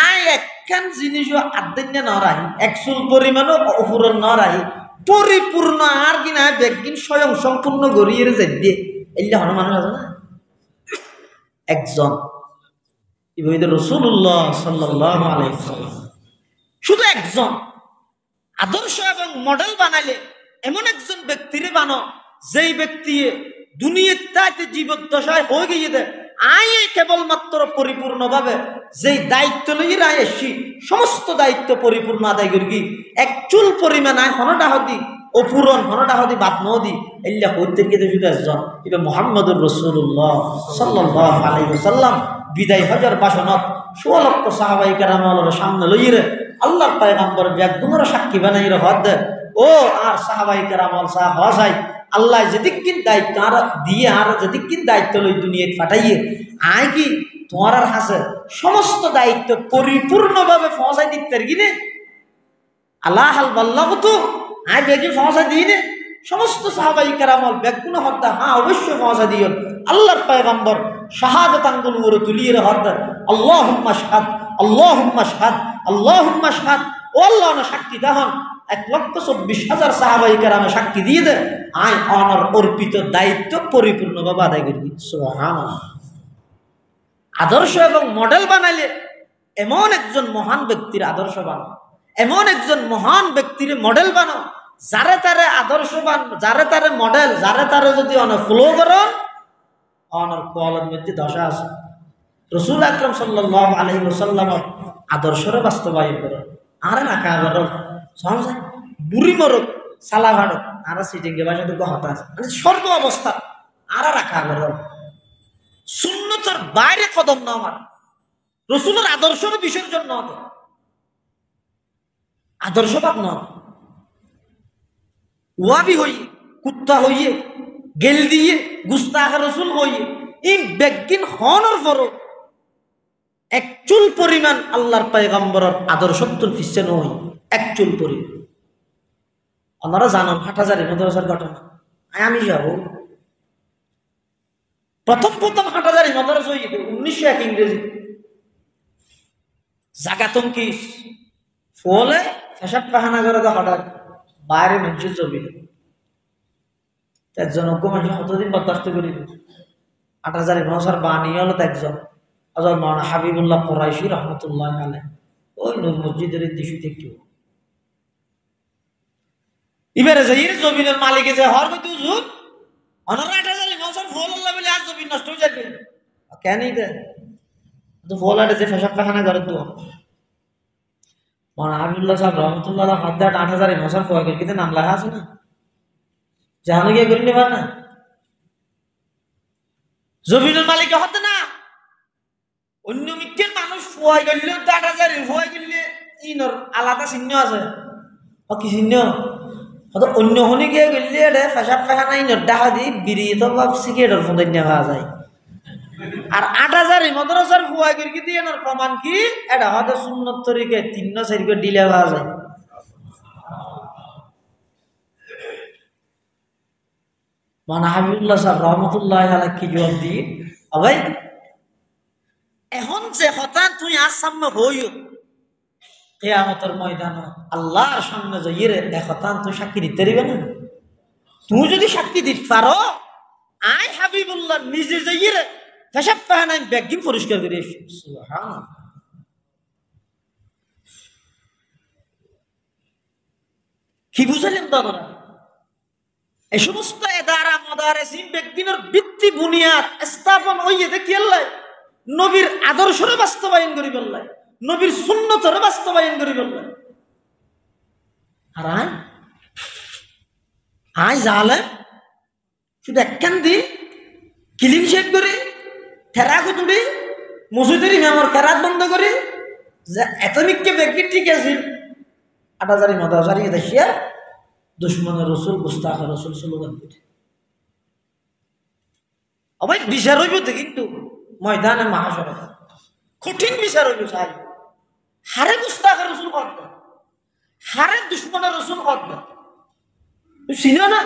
আয় একখান জিনিসও আদিন্য না রাহি, একচুল পরিমাণও অপূরণ না রাহি, পরিপূর্ণ আর কিনা বেগিন স্বয়ং সম্পূর্ণ গড়িয়ে যাবে এলে হন মানুষ আছে না একজন রাসূলুল্লাহ সাল্লাল্লাহু আলাইহি ওয়াসাল্লাম। শুধু একজন আদর্শ এবং মডেল বানাইলে এমন একজন ব্যক্তিরে বানো যেই ব্যক্তি দুনিয়াতে জীবদ্দশায় হয়ে গিয়ে দেয় আয় কেবলমাত্র পরিপূর্ণভাবে যেই দায়িত্ব লইয়ে এসছি সমস্ত দায়িত্ব পরিপূর্ণ আদায় করি এক চুল পরিমাণ আয় হনটা হদি অপূরণ হনটা হদি বাদ নদী এল্লা করতে গিয়ে শুধু একজন এটা মুহাম্মদুর রাসূলুল্লাহ সাল্লাল্লাহু আলাইহি ওয়াসাল্লাম বিদায় হজর বাসনত 16 লক্ষ সাহাবায়ে কেরামের সামনে লইরে আল্লাহর পয়গম্বর বেগুনের সাক্ষী বানাইরে হদ ও আর সাহাবায়ে কেরাম সাহাবাই আল্লাহ যেদিকিন দায়িত্ব আর দিয়ে আর যেদিকিন দায়িত্ব লই দুনিয়ায় পাঠাইয়ে আয় কি তোমার আর হাসে সমস্ত দায়িত্ব পরিপূর্ণভাবে পৌঁছাই দিতে গিনে আল্লাহ হাল বল্লাহ তো আয় বেগে পৌঁছাই দিই সমস্ত সাহাবাই কেরামল বেগুন হত্যা হ্যাঁ অবশ্যই পৌঁছা দিও আল্লাহর পয়গম্বর শাহাদাত আঙ্গুল উপরে তুলিয়ে হদ আল্লাহুম্মা শাহাদ, আল্লাহুম্মা শাহাদ, আল্লাহুম্মা শাহাদ। ও আল্লাহ না সাক্ষী দাহন 1,24,000 সাহাবাই কেরামে সাক্ষী দিয়ে দে আয় অনর অর্পিত দায়িত্ব পরিপূর্ণভাবে আদায় করবি। সুবহানাল্লাহ। আদর্শ এবং মডেল বানাইলে এমন একজন মহান ব্যক্তির আদর্শ বানো, এমন একজন মহান ব্যক্তির মডেল বানো যারে তারে আদর্শবান, যারে তারে মডেল, যারে তারে যদি অনেক ফলো করো অনর কোয়ালের মধ্যে দশা আছে। রাসূল আকরাম সাল্লাল্লাহু আলাইহি ওয়াসাল্লামের আদর্শরে বাস্তবায়ন করো আর রাখা করো সমঝা বুড়ি মরক সালা ভাড়ক আর সিটিংয়ে বাসা তো হতাশ মানে সর্ব অবস্থা আর রাখা করো সুন্নতের বাইরে কদম না আমার রাসূলের আদর্শের বিসর্জন না হবে আদর্শবাদ না ওয়াবি হইয়ে কুত্তা হইয়ে গেল দিয়ে গুস্তাখ রাসূল হইয়ে এই বেগিন হনর ফরো এক চুল পরিমাণ আল্লাহর পয়গম্বরের আদর্শত্বর পিছনে নয় এক চুল পরিমাণ। আপনারা জানান হাটহাজারী মাদ্রাসার ঘটনা আমি যাব প্রথম হাটহাজারী মাদ্রাসা হয়ে 1901 ইংরেজি জাগাতম কি ফলে ফেসাব পাহানা করে তো হঠাৎ বাইরে মানুষের ছবি একজন অজ্ঞ মানুষ কতদিন বরদাস্ত করিব ৮,০০০ বছর বানিয়ে হলো একজন হযরত মাওলানা হাবিবুল্লাহ কুরাইশি রহমতুল্লাহ আলাইহি ওই নূর মসজিদের দিশু থেকে এবারে যাই জমিনের মালিকে যে হর কত হুজুর অনরা ৮,০০০ বছর ফল আল্লাহ বলে আর জমি নষ্ট হয়ে যাবে কেনই দে তো ফলাটা যে ফেসাব পাখানা করে তো মাওলানা হাবিবুল্লাহ সাহেব রহমতুল্লাহ আলাইহি হাত ৮,০০০ বছর ফল করে কিন্তু নাম লেখা আছে না জানো গিয়ে করে নিবা না জমিনের মালিক হতে না অন্য মিথ্যের মানুষ ফুয়াই করলে ৮,০০০ ফুয়াই করলে ইনর আলাদা চিহ্ন আছে কি চিহ্ন হয়তো অন্য হনে গিয়ে গেলে এটা ফেসাব পায়খানা ইনর দেখা দি বিড়ি তো বা সিগারেটের ফোন নেওয়া যায় আর ৮,০০০ মাদ্রাসার ফুয়াই করে দিয়ে এনার প্রমাণ কি এটা হয়তো সুন্নত তরিকে ৩-৪ করে ডিলে পাওয়া যায় মাওলানা হাবিবুল্লাহ সাহেব রহমতুল্লাহ আলাইহি কি জবাব দি ভাই এখন যে হঠাৎ তুই আর সামনে হইও কিয়ামতের ময়দানে আল্লাহর সামনে যাইয়ে এক হঠাৎ তুই সাক্ষী দিতে পারবে না তুই যদি সাক্ষী দিতে পারো আই হাবিবুল্লাহ নিজে যাইয়ে ফেসাব পায়খানা ব্যাগিন পরিষ্কার করে এসে সুবহানাল্লাহ কি বুঝালেন দাদারা এই সমস্ত এদারা মাদারিস ব্যক্তির ভিত্তি বুনিয়াদ স্থাপন হইয়ে দেখি আল্লাহ নবীর আদর্শরে বাস্তবায়ন করি বললাই নবীর সুন্নতরে বাস্তবায়ন করি বললাই আর আই জালেম শুধু একখান দিন ক্লিন শেভ করে ফেরাক তুলি মসজিদের ইমামের ফেরাক বন্ধ করে যে এতনিককে ব্যক্তি ঠিক আছে ৮,০০০ মাদ্রাসারি দেখিয়া দুশ্মনের রসুল গুস্তাখের রসুল স্লোগান করে অবাই বিচার হইব তো কিন্তু ময়দানে মহাসড়ক কঠিন বিচার হইব চাই হারে গুস্তাখের রসুল হক হারে দুশ্মনের রসুল হক ছিল না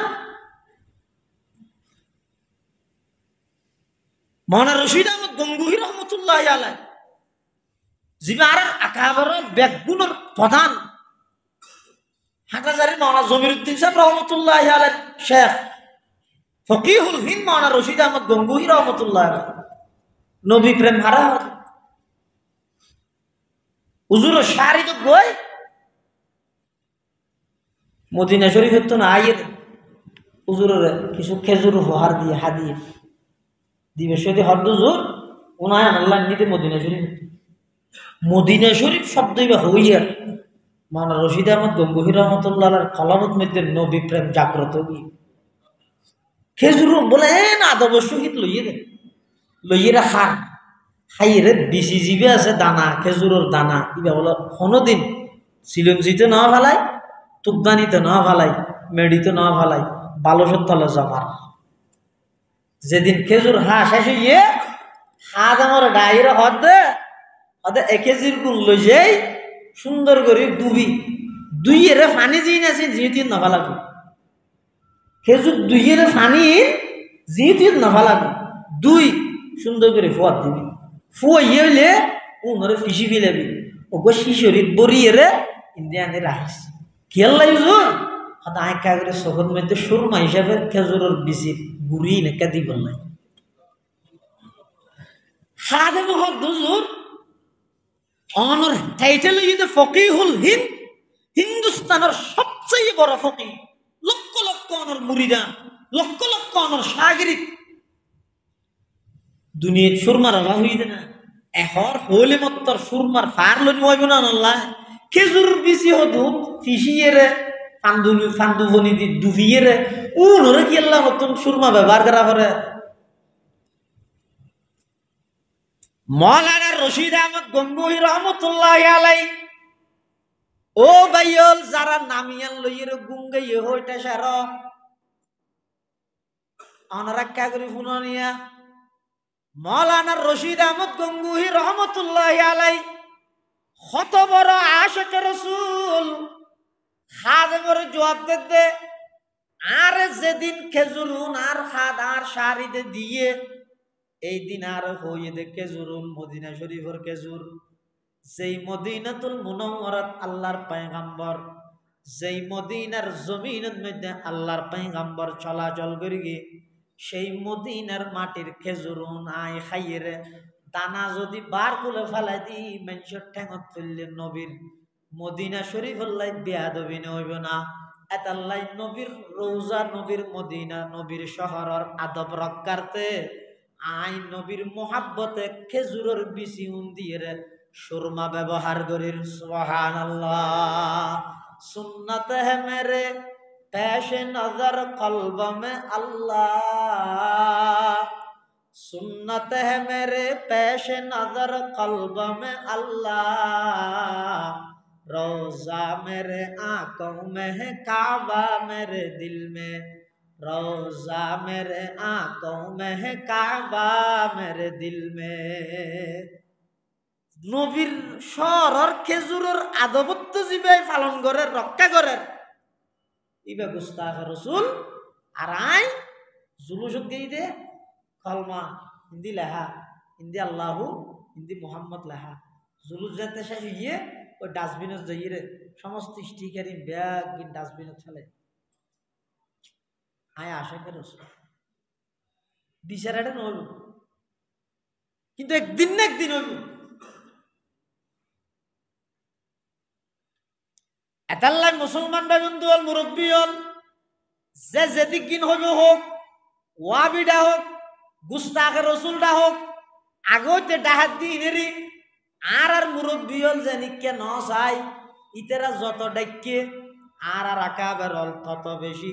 মাওলানা রশিদ আহমদ গঙ্গুহি রহমতুল্লাহ আলাইহি জিবার আকাবার ব্যাকগুণের প্রধান হাটাজারি মাওলানা জমিরুদ্দিন সাহেব রহমতুল্লাহ আলাইহি শেখ ফকিহুল হিন্দ মাওলানা রশিদ আহমদ গঙ্গুহি রহমতুল্লাহ আলাইহি নবী প্রেম হারা হুজুর শাড়ি তো গই মদিনা শরীফের তো না আইয়ে হুজুরের কিছু খেজুর উপহার দিয়ে হাদিয়ে দিবে সদি হদ্দ হুজুর ওনায় আল্লাহ নিতে মদিনা শরীফ শব্দই বা হইয়ার মাওলানা রশিদ আহমদ গঙ্গুহি রহমতুল্লাহ আলাইহির কলমত মধ্যে নবী প্রেম জাগ্রত কি খেজুর বলে না আদব সহিত লইয়ে হার হাইরে বিসি জিবে আছে দানা খেজুরের দানা ইবা বলো কোনোদিন সিলঞ্জিতে না ফেলাই তুকদানিতে না ফেলাই মেডিতে না ফেলাই বালসের তলে জমার যেদিন খেজুর শেষ হইয়ে হাত আমার ডাইরে হদে একেজির গুণ লই যাই সুন্দর করে দুইয়ের ফানি জিন আছে যেহেতু নভা লাগবে খেজুর দুইয়ের ফানি যেহেতু নভা লাগবে সুন্দর করে ফুয়ার দিবি ফুয়াইয়ে হইলে উনরে ফিসি ফিলাবি ওগো শিশরিত বরিয়ে ইন্ডিয়ানে রাখিস খেয়াল লাগজুর হয়তো আঁকা করে চোখের মধ্যে সুরমা হিসাবে খেজুরের বিচির গুড়ি নেকা দিব নাই হাদে মহৎ দুজুর অনর টাইটেল ইয়ে ফকিহুল হিন্দ হিন্দুস্তানের সবচেয়ে বড় ফকি লক্ষ লক্ষ অনর মুরিদা লক্ষ লক্ষ অনর সাগরিক দুনিয়ার সুরমার অভাব হইতে না এখন হইলে মত্তর সুরমার ফার লনি হইব না আল্লাহ খেজুর বিচি হদু ফিসিয়ে ফান্দুবনি দি ডুবিয়ে উনরে কি আল্লাহ নতুন সুরমা ব্যবহার করা করে মাওলানা রশিদ আহমদ গঙ্গুহি রহমতুল্লাহ আলাইহি ও ভাইয়ল যারা নামিয়ান লইয়ের গুঙ্গাইয়ে হইটা সার আনারা কা করে ফুননিয়া মাওলানা রশিদ আহমদ গঙ্গুহি রহমতুল্লাহ আলাইহি কত বড় আশিক রাসূল খাদেমের জবাব দে আর যেদিন খেজুরুন আর খাদ আর শাড়িতে দিয়ে এই দিন আর হইয়ে দে খেজুরুন মদিনা শরীফের খেজুর যেই মদিনাতুল মুনাওয়ারাত আল্লাহর পয়গম্বর, যেই মদিনার জমিনের মধ্যে আল্লাহর পয়গম্বর চলাচল করি গে, সেই মদিনার মাটির খেজুর নাই খাইয়ে দানা যদি বার করে ফেলাই দি মানুষের ঠেঙত ফেললে নবীর মদিনা শরীফ আল্লাহ বেয়াদবি হইব না। এতাল্লাই নবীর রোজা, নবীর মদিনা, নবীর শহরের আদব রক্ষার্থে আই নবীর মোহাব্বতে খেজুরের বিচি দিয়ে সুরমা ব্যবহার করির। সুবহানাল্লাহ। সুন্নত হে মেরে পেশ নজর কলব মে আল্লাহ, सुन्नत है मेरे पेश नजर कल्ब में अल्लाह, रोजा मेरे आंखों में है काबा मेरे दिल में, रोजा मेरे आंखों में है काबा मेरे दिल में। নবীর শহরের খেজুরের আদবত্ব জিবাই পালন করে রক্ষা করে ইবা গুস্তাখ রসুল। আর আই জুলুসত গেই দে কলমা হিন্দি লেখা, হিন্দি আল্লাহু, হিন্দি মোহাম্মদ লেখা, জুলুস যেতে শেষ হইয়ে ওই ডাস্টবিনত যাইয়ে রে সমস্ত স্টিকারি ব্যাগ ডাস্টবিনত ফেলে। আয় আশেখের রসুল বিচারাটা নইব, কিন্তু একদিন না একদিন হইব। এতাল্লাই মুসলমান ভাই বন্ধু হল, মুরব্বী হল, যে যেদিক দিন হইব হোক, ওয়াবিডা হোক, গুস্তাখে রসুলটা হোক, আগতে ডাহাত দিনেরি আর মুরব্বী হল যেনিকে ন চাই ইতেরা যত ডাইকে আর আকাবের হল তত বেশি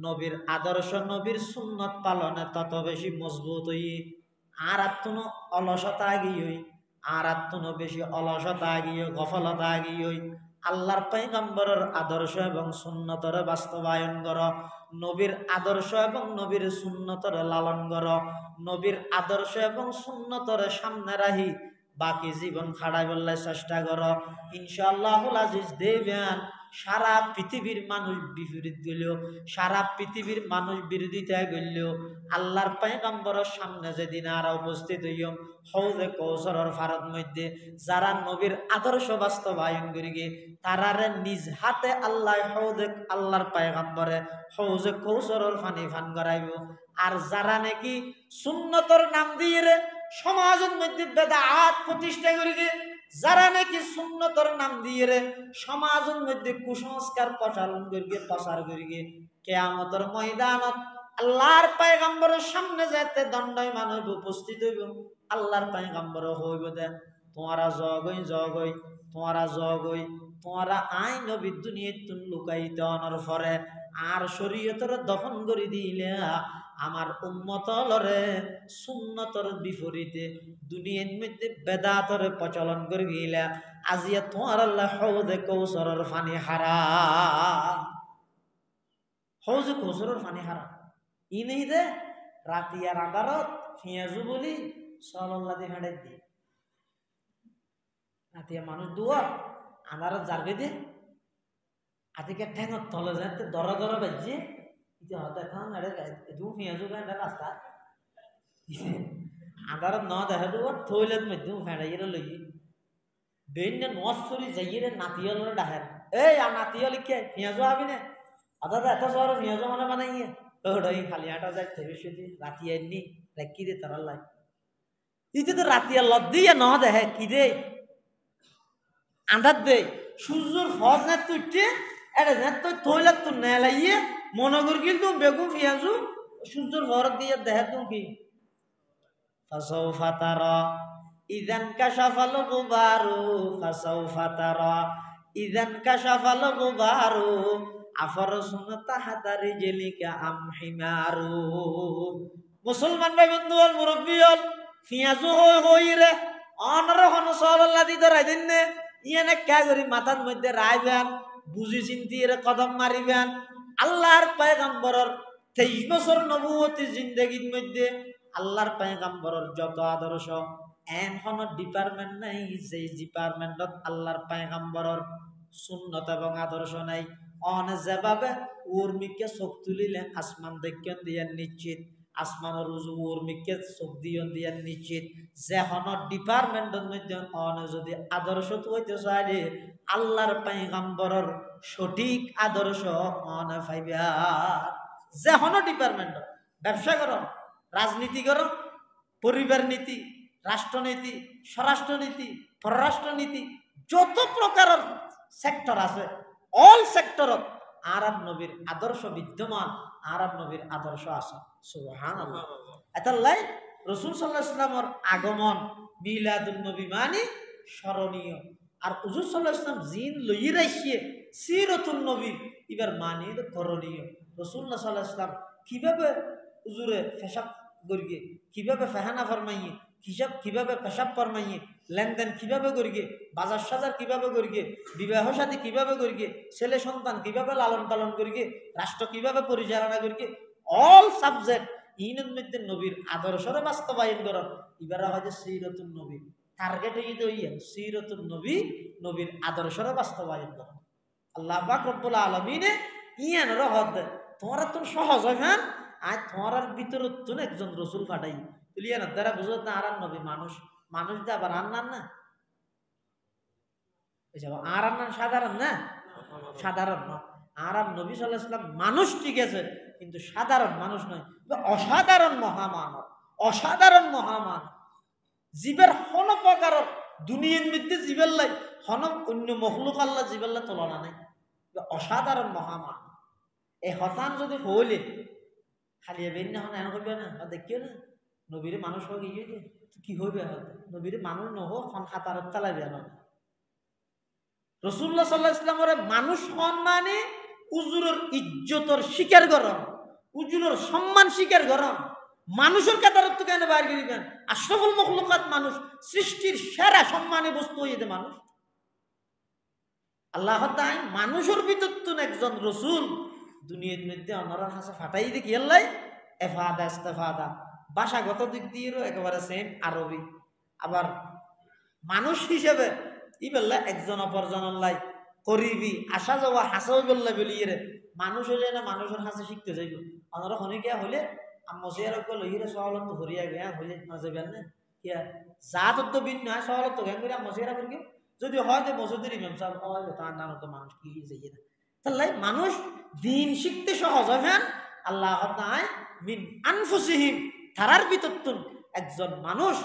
নবীর আদর্শ, নবীর সুন্নত পালনে তত বেশি মজবুত হই। আর আত্মনো অলসতা আগিয়ে, আর আত্মনো বেশি অলসতা আগিয়ে, গফলতা আগিয়ে আল্লাহর পয়গম্বরের আদর্শ এবং সুন্নতর বাস্তবায়ন কর, নবীর আদর্শ এবং নবীর সুন্নতর লালন কর, নবীর আদর্শ এবং সুন্নতর সামনে রাহি বাকি জীবন খাড়াই বললে চেষ্টা কর। ইনশাআল্লাহুল আজিজ দেবেন সারা পৃথিবীর মানুষ বিপরীত গেলেও, সারা পৃথিবীর মানুষ বিরোধিতা গেলেও আল্লাহর পয়গম্বরের সামনে যেদিন আর উপস্থিত হইম হৌজে কৌসরের ফারত মধ্যে যারা নবীর আদর্শ বাস্তবায়ন করি গে তারারে নিজ হাতে আল্লাহ হৌজে আল্লাহর পয়গম্বরে হৌজে কৌসরের ফানি ফান করাইব। আর যারা নাকি সুন্নতর নাম দিয়ে রে সমাজের মধ্যে বেদাত প্রতিষ্ঠা করি গে, যারা নাকি সুন্নতর নাম দিয়ে রে সমাজের মধ্যে কুসংস্কার প্রচারণ করিগে, প্রচার করিগে, কিয়ামতের ময়দানত আল্লাহর পয়গম্বরের সামনে যাইতে দণ্ডায় মানব উপস্থিত হইব। আল্লাহর পয়গম্বর হইব দে তোমারা জগই জগই, তোমারা জগই, তোমারা আই নবী দুনিয়ায় তুন লুকাইতে অনর ফরে আর শরীয়তের দফন করে দিলে আমার উম্মতলরে সুন্নতর বিপরীতে দুনিয়ার মধ্যে বেদাতরে প্রচলন করে গিলা আজিয়া তোমার আল্লাহ হৌদে কৌসরের ফানি হারাম, হৌজে কৌসরের ফানি হারাম। ই নেই দে রাতিয়ার আদারত ফিয়াজু বলি সল্লাহ দিয়ে ফেঁড়ে দিয়ে রাতিয়া মানুষ দুয়া আদারত জারবে দে আতিকে ঠেঙত তলে যাতে দরা দরা বাজছে রাস্তা আদারত ন দেখা দেবো থইলের মধ্যে ফেঁড়াইয়ের লই বেন নরি যাইয়ে নাতিয়ল ডাহের এই আর নাতিয়ল কে পেঁয়াজও আবি না অর্থাৎ এত শহর পেঁয়াজও মানে বানাইয়ে ওই খালি হাঁটা যায় থেকে শুধু রাতিয়া নি রেখি দে তার লাই ইতে তো রাতিয়া লদ দিয়ে ন দেখে কি দে আন্ধার দে সূর্যর ফজ না তুইটে এটা না তুই থইলে তুই নেলাইয়ে মনে করি কিন্তু বেগুন পেঁয়াজু সূর্যর ফরত দিয়ে দেখে তুমি কি ফাসাউফা তারা ইযান কাশাফাল গুবারু, ফাসাউফা তারা ইযান কাশাফাল গুবারু আফরসুন তাহাতা রিজলিকা আম হিমারু। মুসলমান ভাই বন্ধু হল, মুরব্বী হল, পেঁয়াজু হই রে অনর হন সাল্লাল্লাহ দি ধরাই দিন নে ইয়ানে কা করি মাথার মধ্যে রাইবেন বুঝি চিন্তি এর কদম মারিবেন। আল্লাহর পয়গম্বরের 23 বছর নবুয়তি জিন্দেগির মধ্যে আল্লাহর পয়গম্বরের যত আদর্শ এন হন ডিপার্টমেন্ট নাই যে ডিপার্টমেন্টত আল্লাহর পয়গম্বরের সুন্নত এবং আদর্শ নাই। অনে যেভাবে উর্মিকে চোখ তুলিলে আসমান দেখেন দিয়ে নিশ্চিত আসমানের উজুর মিকে চোখ দিয়ান নিশ্চিত যে হন ডিপার্টমেন্টের মধ্যে যদি আদর্শ হইতে চাই আল্লাহর পয়গম্বরের সঠিক আদর্শ অনে পাইবা। যে হন ডিপার্টমেন্ট, ব্যবসা করো, রাজনীতি করো, পরিবার নীতি, রাষ্ট্রনীতি, স্বরাষ্ট্রনীতি, পররাষ্ট্রনীতি, যত প্রকারের সেক্টর আছে অল সেক্টরত আরব নবীর আদর্শ বিদ্যমান, আরব নবীর আদর্শ আছে। সুবহানাল্লাহ। এতাল্লাই রাসূল সাল্লাল্লাহু আলাইহি ওয়াসাল্লামের আগমন মিলাদুন নবী মানে স্মরণীয়। আর হুজুর সাল্লাল্লাহু আলাইহি ওয়াসাল্লাম জিন লইয়ে রাইছে সিরাতুন নবী এবার মানে করণীয়। রাসূলুল্লাহ সাল্লাল্লাহু আলাইহি ওয়াসাল্লাম কিভাবে হুজুরে পেশাব করিয়ে, কিভাবে ফাহানা ফরমাইয়ে, কিভাবে পেশাব ফরমাইয়ে, লেনদেন কিভাবে করিয়ে, বাজার সাজার কিভাবে করিয়ে, বিবাহ সাথী কিভাবে করিয়ে, ছেলে সন্তান কিভাবে লালন পালন করিয়ে, রাষ্ট্র কিভাবে পরিচালনা করিয়ে, অল সাবজেক্ট ইনের মধ্যে নবীর আদর্শরে বাস্তবায়ন করার এবার হয় সিরাতুন নবী। টার্গেট হইয়া সিরাতুন নবী, নবীর আদর্শরে বাস্তবায়ন করা। আল্লাহ পাক রব্বুল আলামিনে ইয়ানের হদ তোমার তো সহজ হয়। হ্যাঁ, আজ তোমার ভিতর একজন রসুল পাঠাই তুলিয়া না তারা বুঝো না আর নবী মানুষ, মানুষ দিয়ে আবার আন্নান না আর আন্নান সাধারণ না, সাধারণ না। আর নবী সাল্লাল্লাহু আলাইহি ওয়াসাল্লাম মানুষ ঠিক আছে কিন্তু সাধারণ মানুষ নয়, অসাধারণ মহামানব, অসাধারণ মহামানব। জীবের হন প্রকার দুনিয়ার মধ্যে জীবের লাই হন অন্য মখলুক আল্লাহ জীবের লাই তুলনা নাই, অসাধারণ মহামানব। এই হতান যদি হইলে খালি বেন না এন করবে না, দেখিও না নবীরে মানুষ হোক গিয়ে কি হইবে, নবীরে মানুষ নহো খন খাতারত চালাইবে না। রাসূলুল্লাহ সাল্লাল্লাহু আলাইহি ওয়াসাল্লামের মানুষ হন মানে উজুরের ইজ্জতর স্বীকার করন, উজুরের সম্মান স্বীকার করন। মানুষের কাতারত তো কেন বাইর করিবেন? আশরাফুল মখলুকাত মানুষ, সৃষ্টির সেরা সম্মানী বস্তু হইতে মানুষ। আল্লাহ তাআলা মানুষের ভিতর তো একজন রসুল দুনিয়ার মধ্যে অনারার হাসে ফাটাই দেখি আল্লাহ এফাদা ইস্তেফাদা ভাষাগত দিক দিয়েও একেবারে সেম আরবি। আবার মানুষ হিসেবে ই বললে একজন অপরজন আল্লাহ করিবি আসা যাওয়া হাসাও বললে বলিয়ে রে মানুষ হইলে না মানুষের হাসে শিখতে যাইব। অনারা হনিকিয়া হইলে মসিয়ারকে লইরে সহলত তো হরিয়া গিয়া হইলে না যাবেন না কিয়া জাত তো ভিন্ন হয় সহলত তো জ্ঞান করে মসিয়ারা করি যদি হয় যে মসজিদের ইমাম সাহেব হয় তার নাম তো মানুষ কি যাইয়ে না তাহলে মানুষ দিন শিখতে সহজ হয়। হ্যাঁ, আল্লাহ মিন আনফুসিহিম তারার ভিতর একজন মানুষ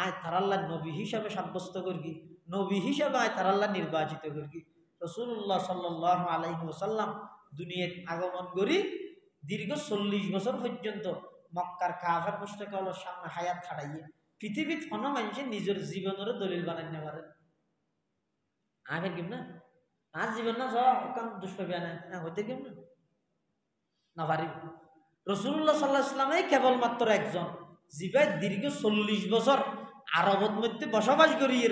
আয় তারাল্লাহ নবী হিসাবে সাব্যস্ত করি, নবী হিসাবে আয় তারাল্লাহ নির্বাচিত করি। রাসূলুল্লাহ সাল্লাল্লাহু আলাইহি ওয়াসাল্লাম দুনিয়ায় আগমন করি দীর্ঘ 40 বছর পর্যন্ত মক্কার কাফের মুশরিকদের সামনে হায়াত খাটাইয়ে পৃথিবীর কোন মানুষের নিজের জীবনের দলিল বানাই না পারে। আগে কেম না আর জীবন না সব দুষ্প্রবিয়া না হইতে কেম না পারি। রাসূলুল্লাহ সাল্লাল্লাহু আলাইহি ওয়াসাল্লাম কেবলমাত্র একজন জিবাই দীর্ঘ 40 বছর আরবের মধ্যে বসবাস করিয়ে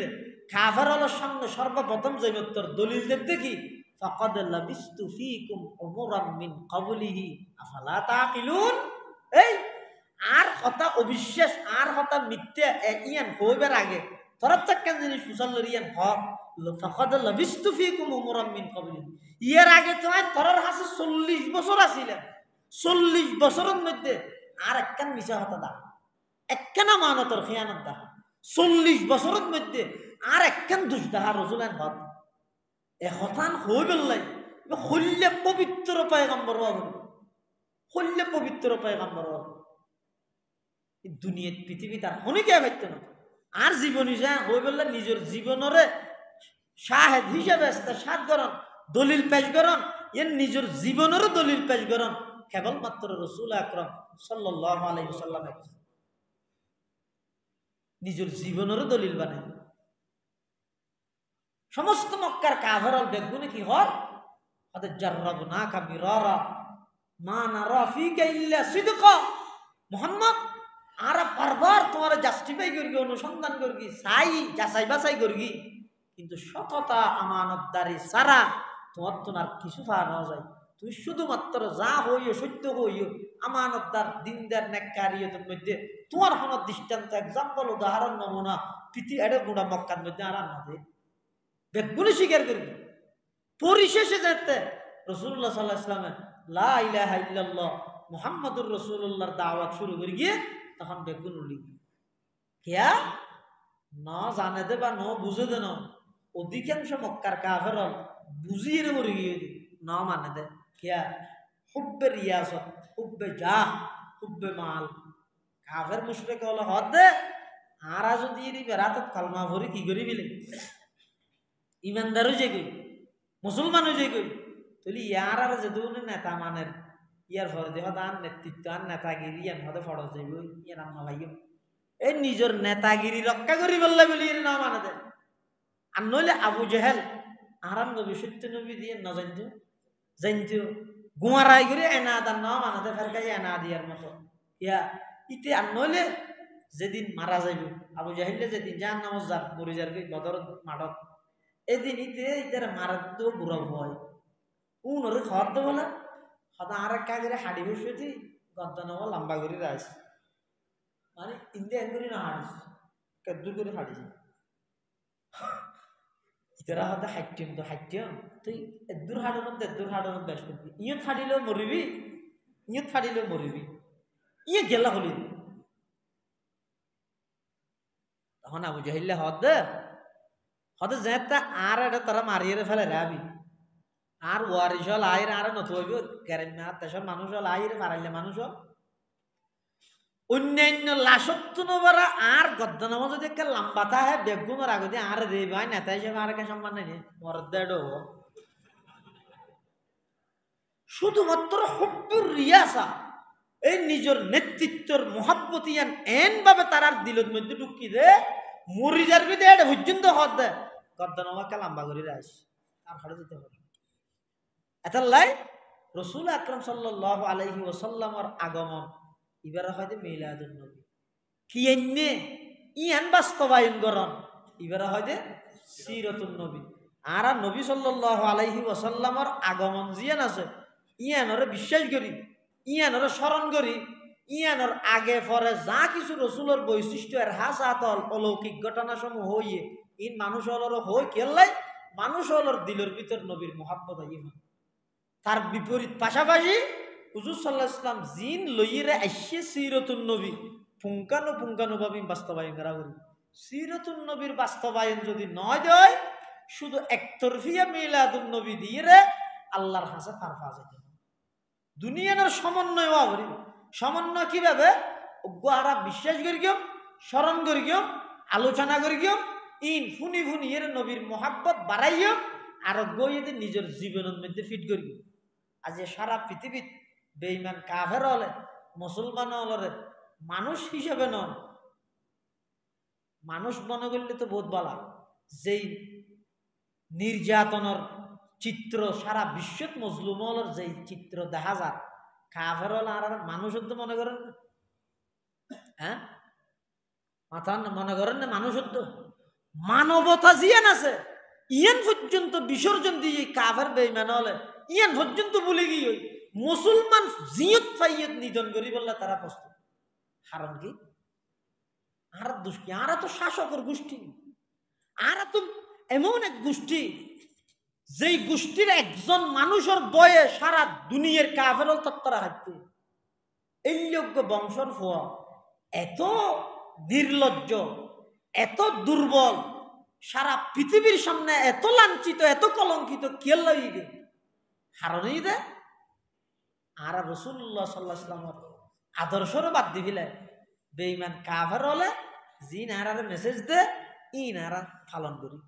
কাফের হলোর সামনে সর্বপ্রথম জৈবত্তর দলিল দেখি ফাকাদ লাবিস্তু ফীকুম উমরাম মিন ক্বাবলিহি আফালা তাকিলুন। এই আর কথা অবিশ্বাস আর কথা মিথ্যা ইয়ান হইবার আগে তোরা কেন জিনিস মুসল্লির ইয়ান হক ফাকাদ লাবিস্তু ফীকুম উমরাম মিন ক্বাবলিহি ইয়ার আগে তোমার তোরার হাসে 40 বছর আছিলেন। 40 বছরের মধ্যে আর একখান মিছা হতা দা একখানা মানতর খিয়ানত দা 40 বছরের মধ্যে আর একখান দুষ দাহা রসুলেন হত এ হতান হই বেললাই হল্লে পবিত্র পয়গম্বর হল, হল্লে পবিত্র পয়গম্বর হল। দুনিয়ার পৃথিবী তার হনিকে পাইত না আর জীবন হিসাবে হই বেললে নিজের জীবনরে শাহেদ হিসেবে সাত গরণ দলিল পেশ করন, এর নিজের জীবনেরও দলিল পেশ করন কেবলমাত্র রাসূল আকরাম সাল্লাল্লাহু আলাইহি ওয়াসাল্লাম নিজের জীবনেরও দলিল বানায়। সমস্ত মক্কার কাফেরল বেগুনে কি হর হাতে জাররাবনাকা মিরারা মা নারা ফিকা ইল্লা সিদকা। মুহাম্মদ আর বারবার তোমার জাস্টিফাই করি অনুসন্ধান করি চাই যাচাই বাছাই করি কিন্তু সততা আমানতদারি ছাড়া তোমার তো আর কিছু পাওয়া না যায়। তুই শুধুমাত্র যা হইও সত্য হইও আমানতদার দিনদার নেককারিয়তের মধ্যে তোমার হন দৃষ্টান্ত এক্সাম্পল উদাহরণ নমুনা পৃথিবী এটা গোড়া মক্কার মধ্যে আর না দে বেগুনি স্বীকার করবি। পরিশেষে যেতে রাসূলুল্লাহ সাল্লাল্লাহু আলাইহি ওয়াসাল্লাম লা ইলাহা ইল্লাল্লাহ মুহাম্মদুর রাসূলুল্লাহর দাওয়াত শুরু করে গিয়ে তখন বেগুন উড়ি কিয়া ন জানে দে বা ন বুঝে দে ন অধিকাংশ মক্কার কাফের বুঝিয়ে মরে গিয়ে ন মানে দে কিয়া হুব্বে রিয়াসত হুব্বে জাহ হুব্বে মাল কাফের মুশরিক হলো হদ দে আরা যদি বেড়াতত কালমা ভরি কি করি বিলে ইমানদারও যে কই মুসলমানও যে কই তাহলে ইয়ার আর যে দুনে নেতা মানের ইয়ার ফলে দেহ দান নেতৃত্ব আর নেতাগিরি এম হদে ফরজ যাইব ইয়ার আম্মা ভাইও এই নিজের নেতাগিরি রক্ষা করি বললে বলি এর না মানে দেয় আর নইলে আবু জেহেল আরাম নবী সত্য নবী দিয়ে ন জানতো গুয়ারাই করে এনা দান ন মানাতে ফেরকাই এনা দিয়ার মতো ইয়া ইতে আর নইলে যেদিন মারা যাইব আবু জাহিলে যেদিন যার নামাজ যার মরি যারবি বদর মাঠত এদিন ইতে ইতার মারার তো বুড়ো ভয় উনরে খাওয়ার তো বলে সদা আর এক কাজে হাড়ি বসেছি গদ্দা নেওয়া লম্বা করে রাইস মানে ইন্দে এন্দুরি না হাড়িস কেদুর করে হাড়িস ইতারা হয়তো হাইটিম তো হাইটিম তুই এদুর হাড়ানোর বেশ করবি ইয়ে থাড়িলেও মরিবি ইয়ে গেলা হলি তখন আবু জাহিল্লে হদে যেটা আর এটা তারা মারিয়ে ফেলে রাবি আর ওয়ারিস হল আইর আর নথইব গ্যারেন্টি আর তেসর মানুষ হল আইর পারাইলে মানুষ হল অন্যান্য লাশত্ব নবরা আর গদ্দনাম যদি একটা লম্বাতা হয় বেগুমের আগতে আর দেই ভাই নেতা হিসেবে আর কে সম্মান নেই মরদেড শুধুমাত্র হুব্বুর রিয়াসা এই নিজের নেতৃত্বের মহাব্বতিয়ান এন ভাবে তারার দিলের মধ্যে ঢুকি দে মরি যারবি দে এটা পর্যন্ত হদ দে গদ্দনাম একটা লম্বা করে রাইস আর হাড়ে যেতে হবে এতাল্লাই রাসূল আকরাম সাল্লাল্লাহু আলাইহি ওয়াসাল্লামের আগমন ইবারে হয়তো মিলাদুন নবী কি এনে ইয়ান বাস্তবায়ন করন ইবারে হয়তো সিরাতুন নবী আর নবী সাল্লাল্লাহু আলাইহি ওয়াসাল্লামের আগমন জিয়ান আছে ইয়ানরে বিশ্বাস করি ইয়ানরে স্মরণ করি ইয়ানর আগে পরে যা কিছু রাসূলের বৈশিষ্ট্য এর হাসাতল অলৌকিক ঘটনা সমূহ হইয়ে ইন মানুষ হলর হই কেলাই মানুষ হলর দিলের ভিতর নবীর মুহাব্বত আইব তার বিপরীত পাশাপাশি হুজুর সাল্লাল্লাহু আলাইহি ওয়াসাল্লাম জিন লইরে আইছে সিরাতুন নবী পুঙ্খানুপুঙ্খানুভাবে বাস্তবায়ন করা করি সিরাতুন নবীর বাস্তবায়ন যদি নয় দেয় শুধু একতরফিয়া মিলাদুন নবী দিয়ে আল্লাহর হাসে তার ফাজে দুনিয়ার সমন্বয় হওয়া সমন্বয় কিভাবে গোয়ারা বিশ্বাস করি গিয়ে স্মরণ করি গিয়ে আলোচনা করি গিয়ে ইন ফুনি ফুনি এর নবীর মহাব্বত বাড়াইও আর গইয়ে নিজের জীবনের মধ্যে ফিট করি আজ সারা পৃথিবীত বেঈমান কাফের হলে মুসলমান হলে মানুষ হিসেবে নন মানুষ মনে করলে তো বহুত বলা যেই নির্যাতনের চিত্র সারা বিশ্বত মজলুম হলের যেই চিত্র দেখা যায় কাফের হল আর মানুষ তো মনে করেন হ্যাঁ মাথা মনে করেন না মানুষ তো মানবতা জিয়ান আছে ইয়ান পর্যন্ত বিসর্জন দিয়ে কাফের বেঈমান হলে ইয়ান পর্যন্ত বলে গিয়ে মুসলমান জিয়ত ফাইয়ত নিধন করি বললে তারা প্রস্তুত কারণ কি আর দুষ্টি আর তো শাসকের গোষ্ঠী আর তো এমন এক গোষ্ঠী যেই গোষ্ঠীর একজন মানুষের বয়ে সারা দুনিয়ার কাফের তত্ত্বরা হাঁটতে এই যোগ্য বংশর ফোয়া এত নির্লজ্জ এত দুর্বল সারা পৃথিবীর সামনে এত লাঞ্ছিত এত কলঙ্কিত কে লাগে কারণই দে আর রাসূলুল্লাহ সাল্লাল্লাহু আলাইহি ওয়াসাল্লামের আদর্শরে বাদ দি ফেলে বেঈমান কাফের হলে জিন আর মেসেজ দে ইন আর পালন করি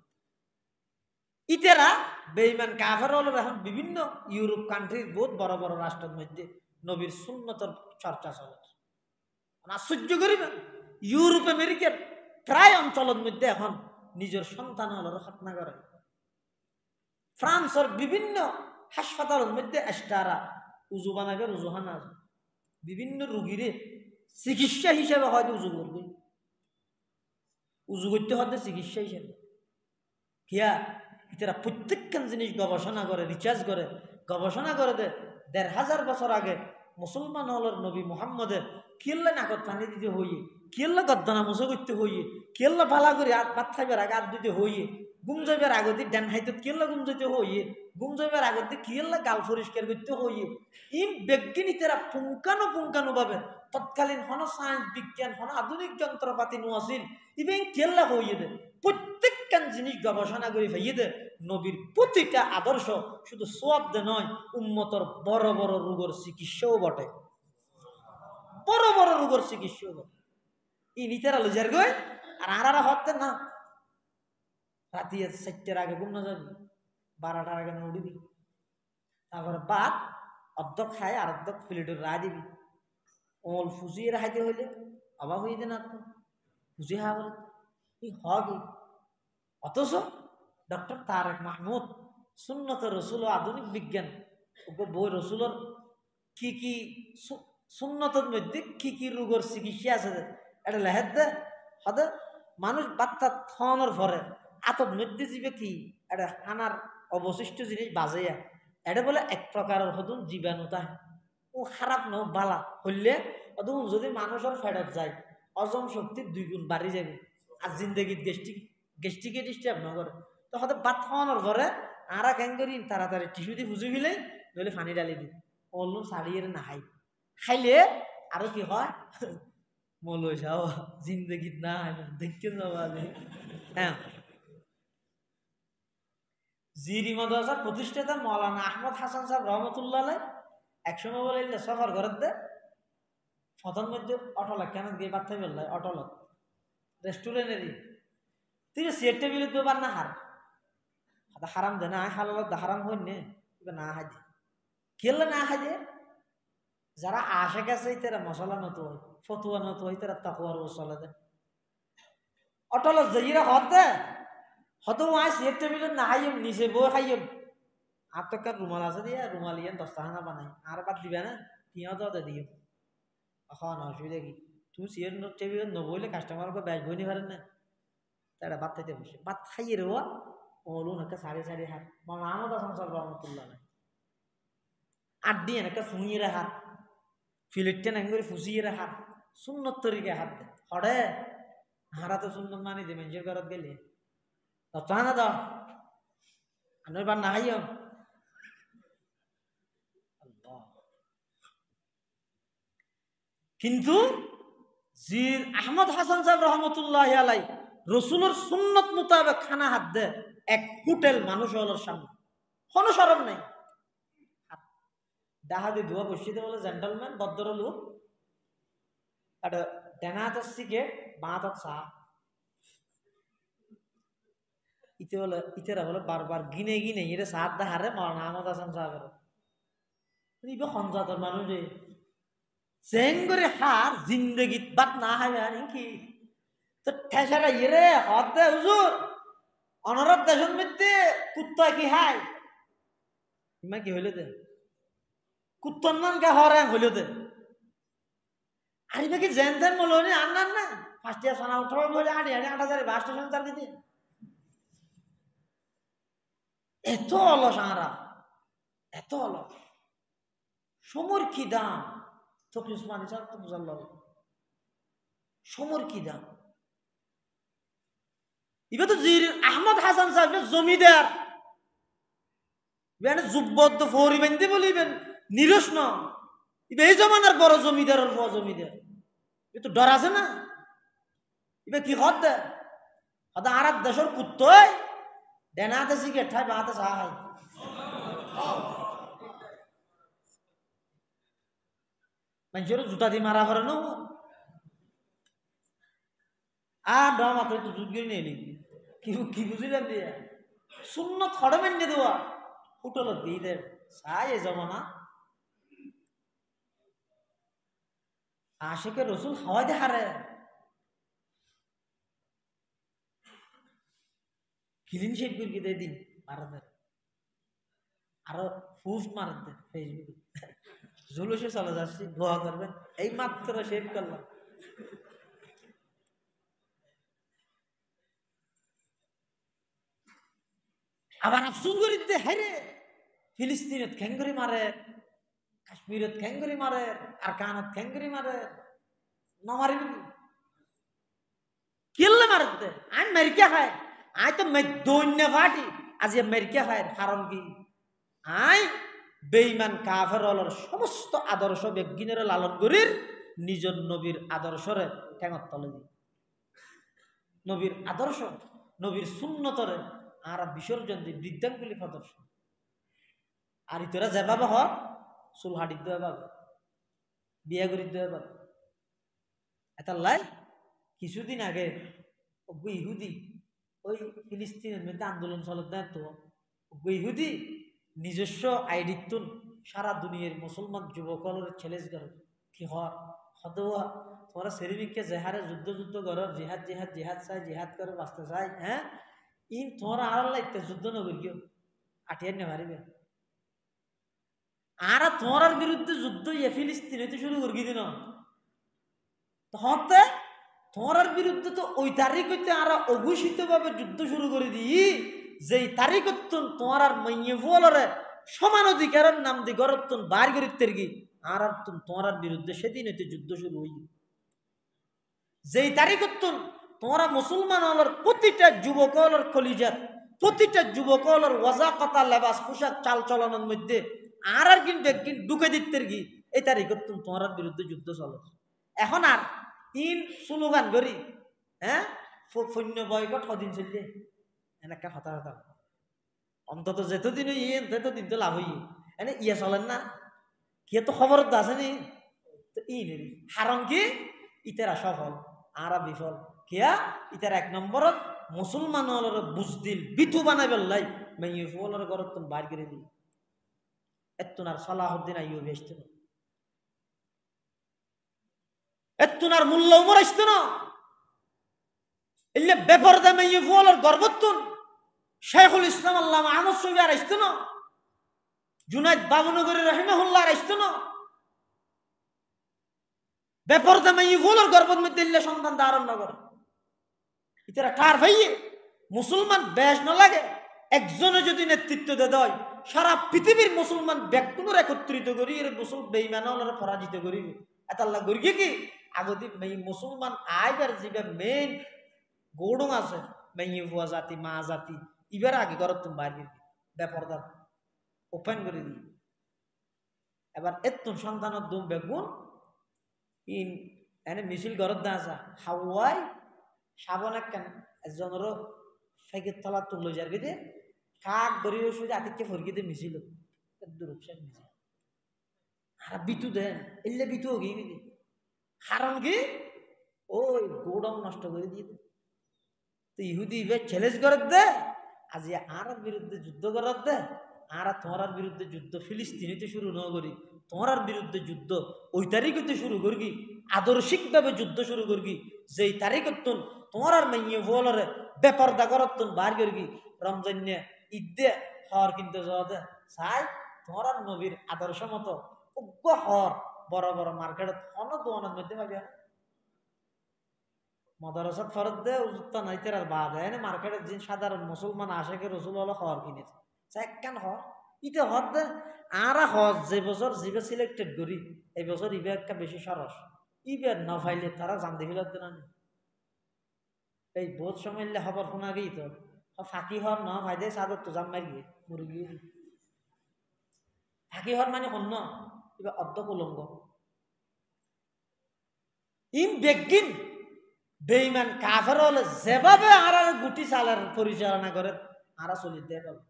ইতেরা বেঈমান কাফের হলে এখন বিভিন্ন ইউরোপ কান্ট্রির বহুত বড় বড় রাষ্ট্রের মধ্যে নবীর সুন্নতের চর্চা চলে আশ্চর্য করিবেন ইউরোপ আমেরিকার প্রায় অঞ্চলের মধ্যে এখন নিজের সন্তান হলের খতনা করে ফ্রান্সের বিভিন্ন হাসপাতালের মধ্যে এস্টারা উজু বানাবে রুজুহানা বিভিন্ন রোগীরে চিকিৎসা হিসেবে হয়তো উজু করবে উজু করতে হয়তো চিকিৎসা হিসেবে কিয়া এরা প্রত্যেকখান জিনিস গবেষণা করে রিসার্চ করে গবেষণা করে দে ১৫০০ বছর আগে মুসলমান হলের নবী মুহাম্মদের কেল্লা নাকত পানি দিতে হইয়ে কেল্লা গদ্দানা মুসো করতে হইয়ে কেল্লা ভালা করে ভাত খাইবার আগে হাত দিতে হইয়ে ঘুম যাইবার আগতে ডান হাইতে কিল্লা ঘুম যাইতে হইয়ে ঘুম যাইবার আগতে কিল্লা গাল পরিষ্কার করতে হইয়ে এই বিজ্ঞানীরা পুঙ্খানু ভাবে তৎকালীন হন সায়েন্স বিজ্ঞান হন আধুনিক যন্ত্রপাতি নোয়াছিল ইভেন কিল্লা হইয়ে দে প্রত্যেকখান জিনিস গবেষণা করে ভাইয়ে দে নবীর প্রতিটা আদর্শ শুধু সোয়াব দে নয় উম্মতর বড় বড় রোগের চিকিৎসাও বটে, বড় বড় রোগের চিকিৎসাও বটে। ই নিতেরা লজার গই আর আরারা হতে না রাতি 4টার আগে ঘুম না যাবি, 12টার আগে না উঠবি, তারপরে ভাত অর্ধ খায় আর অর্ধ প্লেটের রা দিবি। ওল ফুজিয়ে রাখাইতে হইলে অবাক হয়ে দেন আপনি ফুজি হা বলে কি হবি। অথচ ডক্টর তারেক মাহমুদ সুন্নত রসুল ও আধুনিক বিজ্ঞান বই রসুলের কি কি সুন্নতের মধ্যে কি কি রোগের চিকিৎসা আছে এটা লেহের দে হদে মানুষ বাচ্চা থানোর পরে আতর মধ্যে যাবে কি এটা খানার অবশিষ্ট জিনিস বাজেয়া এটা বলে এক প্রকারের হতুন জীবাণুতা ও খারাপ ন বালা হইলে অদুন যদি মানুষের ফেরত যায় অজম শক্তি 2 গুণ বাড়ি যাবে আর জিন্দগির গেস্টিকে ডিস্টার্ব না করে। তো হয়তো ভাত খাওয়ানোর পরে আরা কেন করি তাড়াতাড়ি টিস্যু দিয়ে ফুজে ফেলে নইলে পানি ডালি দিই অল্লু সারিয়ে না খাই খাইলে আরো কি হয় মলই সাহ জিন্দগিত না দেখতে যাওয়া হ্যাঁ। জিরি মাদ্রাসার প্রতিষ্ঠাতা মৌলানা আহমদ হাসান সাহেব রহমতুল্লাহ একসময় বলে সফর ঘরের দে ফতন মধ্যে অটল কেন গিয়ে বাচ্চা বেললাই অটল রেস্টুরেন্টেরই তুই চেয়ার টেবিলে দেবার না হার হারাম দে না হালাল হারাম হই নে না হাজে খেললে না হাজে যারা আশে গেছে তারা মশলা নতো হয় ফতুয়া নতো হয় তারা তাকুয়ার ওসলা দে অটল জয়ীরা হতে হতো আয় চেয়ার টেবিলে না হাইম নিচে বই খাইম আর তো কার রুমাল আছে দিয়া রুমাল ইয়ান 10 টাকা বানাই আর বাদ দিবে না তিঁও তো দিয়ে এখন অসুবিধা কি তুমি চেয়ার টেবিলে নবইলে কাস্টমারকে ব্যাচ বই নি পারেন না তারা ভাত খাইতে বসে ভাত খাইয়ে রে ওলুন একটা সাড়ে হাত মামা আহমদ হাসান সাহেব রহমতুল্লাহ আড্ডি একটা ফুঁইয়ে রে হাত ফিলেটটা নাকি করে ফুসিয়ে রে হাত সুন্নত তরিকে হাত দে হরে হারা তো সুন্দর মানি দে মেঞ্জের ঘরত গেলে তা না দাও আনার বার না হাইও কিন্তু জির আহমদ হাসান সাহেব রহমতুল্লাহ আলাই রসুলের সুন্নত মোতাবেক খানা হাত দে এক হোটেল মানুষ হলোর সামনে কোনো সরম নেই ডাহা দিয়ে ধোয়া বসিয়ে বলে জেন্টালম্যান ভদ্র লোক একটা ডেনা হাতের সিগারেট বাঁ হাতের চা ইতে বলে ইতেরা বলে বারবার গিনে গিনে এর সাত দেখারে মৌলানা আহমদ হাসান সাহেবের ইবে সঞ্জাতর মানুষ রে চেং করে হার জিন্দগিত বাত না হয় কি তো ঠেসারা ইরে হদ দে হুজুর অনরত দেশন মধ্যে কুত্তা কি হাই ইমা কি হইল দে কুত্তর নাম কে হরাং হইল দে আর ইবে কি জেন তেন মলনি আন্নার না ফার্স্ট ইয়ার সানা উঠো বলে আড়ি 8,000 বাস স্টেশন চার দিতে এত অলস আরা এত অলস সমর কি দাম তখন উসমানী সাহেব তো বুঝাল সমর কি দাম এবার তো আহমদ হাসান সাহেব জমিদার যুববদ্ধ ফৌরি বেঁধে বলিবেন নিরস ন এই জমানার বড় জমিদারের বড় জমিদার এ তো ডর আছে না এবার কি হত দে হয়তো আর দেশের কুত্তই ডেনাতে সিগারেট ঠাই বাঁতে চাহাই মানুষের জুতা দিয়ে মারা করে ন আর ডা মাত্র একটু জুত গিয়ে নিয়ে নিবি কি বুঝিলাম দিয়ে শূন্য থড়ে মেনে দেওয়া হোটেল দিয়ে দে চাই এ জমানা আশেকে রসুল হাওয়াই দে হারে ক্লিন শেপ করে দিয়ে দিন ভারতের আরো পোস্ট মারেন দে ফেসবুকে জুলুসে চলে যাচ্ছি দোয়া করবেন এই মাত্র শেভ করলাম আবার আফসুস করি দে হাইরে ফিলিস্তিনত খেঙ্গুরি মারে কাশ্মীরত খেঙ্গুরি মারে আর কানত খেঙ্গুরি মারে না মারিবি কিল্লে মারে দে আইন মারিকে খায় আই তো দৈন্য ফাটি আজ আমেরিকা হয় কারণ কি আই বেঈমান কাফের হলর সমস্ত আদর্শ বিজ্ঞানের লালন করির নিজের নবীর আদর্শরে ঠেঙত তলে দি নবীর আদর্শ নবীর সুন্নতরে আর বিসর্জন দি বৃদ্ধাঙ্গুলি প্রদর্শন আর ইতরা যেভাবে হর চুল হাডিত দেওয়া পাবে বিয়া করি দেওয়া পাবে এটা লাই কিছুদিন আগে ইহুদি ওই ফিলিস্তিনের মধ্যে আন্দোলন চলত না তো ইহুদি নিজস্ব আইডিতুন সারা দুনিয়ার মুসলমান যুবকলের চ্যালেঞ্জ করে কি হর হদওয়া তোমরা সেরিমিককে জেহারে যুদ্ধ যুদ্ধ করো জিহাদ জিহাদ জিহাদ চাই জিহাদ করে বাঁচতে চাই হ্যাঁ ইন তোমরা আর লাগতে যুদ্ধ নগর কেউ আটিয়ার নে মারিবে আর তোমার বিরুদ্ধে যুদ্ধ ইয়ে ফিলিস্তিন হইতে শুরু করে দিন হতে তোমার বিরুদ্ধে তো ওই তারিখ হইতে আর অঘোষিত ভাবে যুদ্ধ শুরু করে দিই যেই তারিখ তোমার আর মাইয়ে ফলরে সমান অধিকারের নাম দি গরত্তন বার করিতের কি আর তোমার বিরুদ্ধে সেদিন হইতে যুদ্ধ শুরু হই যেই তারিখ তোমরা মুসলমান হলর প্রতিটা যুবক হলর কলিজাত প্রতিটা যুবক হলর ওয়াজা কথা লেবাস পোশাক চাল চলনের মধ্যে আর কিন্তু একদিন ঢুকে দিতে কি এই তারিখ তোমার বিরুদ্ধে যুদ্ধ চলে এখন আর ইন স্লোগান করি হ্যাঁ সৈন্য বয়কট কদিন চললে একটা হতা হতা অন্তত যেতদিন ইয়ে তেতদিন তো লাভ হই এনে ইয়ে চলেন না কি তো খবর তো আছে নি ইন হারণ কি ইতারা সফল আর বিফল কিয়া ইতার এক নম্বরত মুসলমান বুঝদিল বিতু বানাই পেলাই মেয়ে ফলের ঘরত তুমি বার করে দিই এত্তুনার সালাহুদ্দিন আইয়ুবী আসতো না এত্তুনার মোল্লা উমর আসতো না এলে বেপরদা মেয়ে ফলের গর্বত্তুন শেখুল ইসলাম আল্লামা আহমদ শফী আর আসতো না জুনাইদ বাবুনগরী রহিমাহুল্লাহ আর আসতো না বেপরদা মেয়ে ফলের গর্বত মধ্যে এলে সন্তান ধারণ না করে ইতারা কার ভাইয়ে মুসলমান বেশ না লাগে একজনে যদি নেতৃত্ব দেয় সারা পৃথিবীর মুসলমান ব্যক্তির একত্রিত করি এর মুসল বেঈমানরে পরাজিত করি এতাল্লাহ করি কি আগতি মুসলমান আইবার যেটা মেইন গৌড়ং আছে মেয়ে ভুয়া জাতি মা জাতি ইবার আগে ঘর তুমি বাইরে বেপরদা ওপেন করে দিই এবার এত সন্তানের দুম বেগুন ইন এনে মিছিল ঘরত দা আসা হাওয়াই সাবন কেন একজনেরও ফেকের তলা তুললো যার গেদে কাক গরিব সুযোগ আতিককে ফরকিতে মিছিল দুরূপসান মিছিল আর বিতু দেন এলে বিতু গিয়ে গেছে কারণ কি ওই গৌড়ম নষ্ট করে দিয়ে তো ইহুদি চ্যালেঞ্জ করে দে আজ আর বিরুদ্ধে যুদ্ধ করার দে আর তোমার বিরুদ্ধে যুদ্ধ ফিলিস্তিনিতে শুরু ন করি তোমার বিরুদ্ধে যুদ্ধ ওই তারিখতে শুরু করবি আদর্শিকভাবে যুদ্ধ শুরু করবি যেই তারিখতন তোমার আর মেয়ে ফলরে ব্যাপার দাগরতন বার করবি রমজান ঈদে হর কিনতে যাওয়া দে চাই তোমার আর নবীর আদর্শ মতো অজ্ঞ হর বড় বড় মার্কেটত অন্য দোকানের মধ্যে পাবি মদরসাত ফরত দে উজুত্তা নাইতে আর বাদ হয় মার্কেটের যে সাধারণ মুসলমান আশেকে রসুল হলো হর কিনেছে কেন হর ইতে হর দে আর হজ যে বছর জিবে সিলেক্টেড করি এই বছর ইবে একটা বেশি সরস ইবে না ফাইলে তারা জানতে ফেলত না এই বহুত সময় খবর শোনা গেই তো ফাঁকি হর ন ফাইদে চাদর তো জাম মারি মুরগি ফাঁকি হর মানে অন্য এবার অর্ধ কুলঙ্গ ইম বেগিন বেঈমান কাফের হলে যেভাবে আর গুটি চালের পরিচালনা করে আর চলি দিয়ে পাবে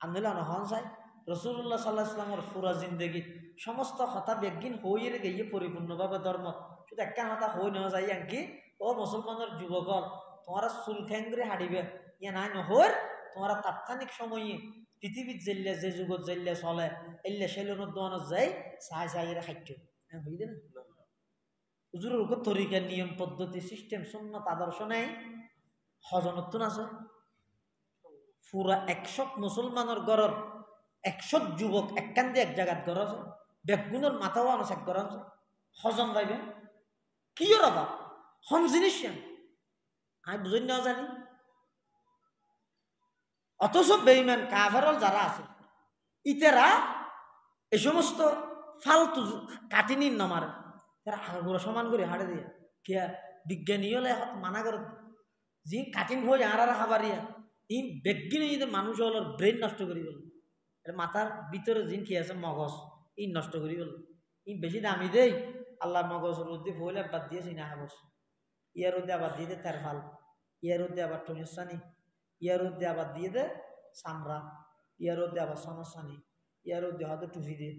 আনলে নহন চাই রসুল্লাহ সাল্লাহ ইসলামের পুরা জিন্দগি সমস্ত কথা বেগিন হইয়ে গিয়ে পরিপূর্ণভাবে ধর্ম শুধু একটা কথা হই না যাই আনকি ও মুসলমানের যুবকল তোমারা চুল ঠেঙ্গরে হাঁটিবে ইয়ে নাই নহর তোমারা তাৎক্ষণিক সময়ে পৃথিবীর জেললে যে যুগত জেললে চলে এলে সেলুনের দোকানত যাই চাই চাই এরা খাদ্য হই দে না হুজুরের উপর তরিকা নিয়ম পদ্ধতি সিস্টেম সুন্নত আদর্শ নেই হজনত্তুন আছে পুরা 100 মুসলমানের ঘরের 100 যুবক একখান দিয়ে এক জায়গাত ঘর আছে বেগুনের মাথাও আনছে এক ঘর আছে হজম পাইবে কি রবা হম জিনিস আমি বুঝি না জানি অথচ বেঈমান কাফেরল যারা আছে ইতেরা এই সমস্ত ফালতু কাটিনির নামারে তারা আগুলো সমান করে হাড়ে দিয়ে কে বিজ্ঞানী হলে মানা করে যি কাটিং হয়ে আর খাবারিয়া ই বেগিনে যদি মানুষ হল ব্রেন নষ্ট করি বল, মাথার ভিতরে জিন কি আছে মগজ ই নষ্ট করি বল। ই বেশি দামি দেই আল্লাহ মগজ রোদে ফলে বাদ দিয়ে চিনা হাবস, ইয়ার রোদে আবার দিয়ে দে তার ফাল, ইয়ার রোদে আবার টনিসানি, ইয়ার রোদে আবার দিয়ে দে চামড়া, ইয়ার রোদে আবার সনসানি, ইয়ার রোদে হয়তো টুফি দে,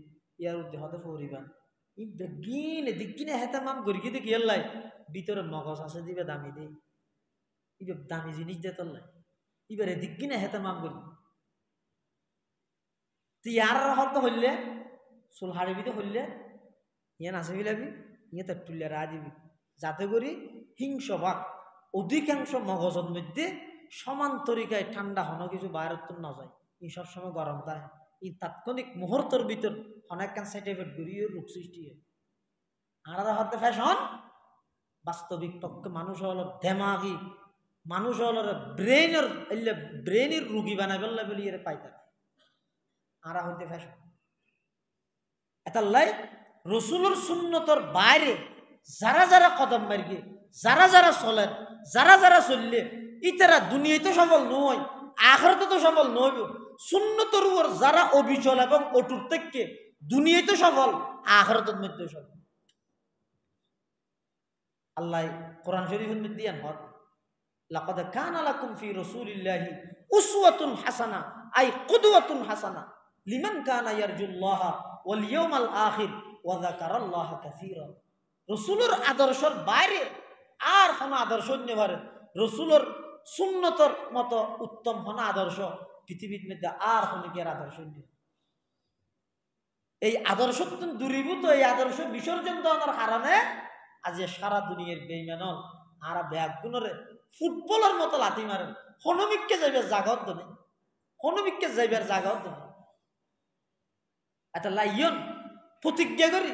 ইয়ার রোদে হয়তো ফরিবান। ই বেগিনে দিকিনে হেতা মাম গড়ি কি দেখি এল্লাই ভিতরে মগজ আছে দিবে দামি দেই, ইবে দামি জিনিস দিয়ে তোল্লাই এবারে দিকিনে হেতা মাম করি তুই আর হতো হইলে চুল হাড়িবিতে হইলে ইয়ে নাচে বিলাবি ইয়ে তার টুলিয়া রা দিবি, যাতে করি হিংসভাগ অধিকাংশ মগজের মধ্যে সমান তরিকায় ঠান্ডা হন কিছু বাইরত না যায়, ই সবসময় গরম থাকে, এই তাৎক্ষণিক মুহূর্তের ভিতর অনেক সাইড এফেক্ট ঘুরিয়ে রোগ সৃষ্টি হয়। আর হতে ফ্যাশন বাস্তবিক পক্ষে মানুষ হল দেমাগি, মানুষ হল ব্রেনের রুগী বানাই বললে বলি এর পাইতা আরা হইতে ফ্যাশন এটার রসুলের সুন্নতর বাইরে যারা যারা কদম মারিয়ে যারা যারা চলেন যারা যারা চললে ইতারা দুনিয়াতে সফল নয় আখিরাতে তো সফল নইব। সুন্নতর উপর যারা অবিচল এবং অটুট থেকে দুনিয়াতে সফল আখিরাতের মধ্যে সফল। আল্লাহ কোরআন শরীফের মধ্যে হত লাকাদ কানা লাকুম ফি রাসূলিল্লাহি উসওয়াতুন হাসানা আই কুদওয়াতুন হাসানা লিমান কানা ইয়ারজুল্লাহ ওয়াল ইয়াউমাল আখির ওয়া যাকারাল্লাহ কাসীরা। রাসূলের আদর্শের বাইরে আর কোন আদর্শ নেই, রাসূলের সুন্নতের মতো উত্তম কোন আদর্শ পৃথিবীর মধ্যে আর কোন কি আদর্শ নেই। এই আদর্শ দূরীভূত, এই আদর্শ বিসর্জন দেওয়ার কারণে আজ সারা দুনিয়ার বেঈমান আর ব্যাগুনরে ফুটবলের মতো লাথি মারেন, হনমিককে যাইবার জাগাত নেই, হনমিককে যাইবার জাগাত নেই। এটা লাইয়ন প্রতিজ্ঞা করি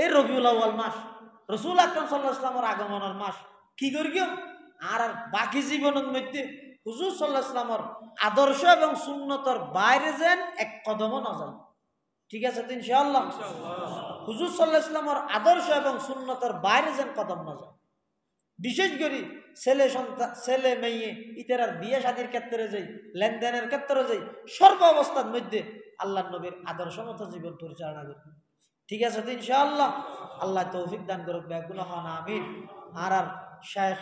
এই রবিউল আউয়াল মাস রাসূল আকরাম সাল্লাল্লাহু আলাইহি ওয়াসাল্লামের আগমনের মাস কি করি আর বাকি জীবনের মধ্যে হুজুর সাল্লাল্লাহু আলাইহি ওয়াসাল্লামের আদর্শ এবং সুন্নতর বাইরে যেন এক কদমও না যায়। ঠিক আছে তো ইনশাআল্লাহ? হুজুর সাল্লাল্লাহু আলাইহি ওয়াসাল্লামের আদর্শ এবং সুন্নতর বাইরে যেন কদম না যায়। বিশেষ করে ছেলে মেয়ে ইতারার বিয়ে শাদীর ক্ষেত্রে যাই, লেনদেনের ক্ষেত্রে যাই, সর্ব অবস্থার মধ্যে আল্লাহ নবীর আদর্শ মতো জীবন পরিচালনা করবে। ঠিক আছে তো ইনশাআল্লাহ? আল্লাহ তৌফিক দান করুক, ব্যাগুলো হন আমিন। আর শেখ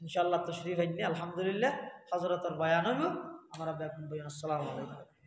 ইনশাআল্লাহ তশরিফ আইনি, আলহামদুলিল্লাহ হযরতের বয়ান হইব, আমরা ব্যাগুন বয়ান। আসসালামু আলাইকুম।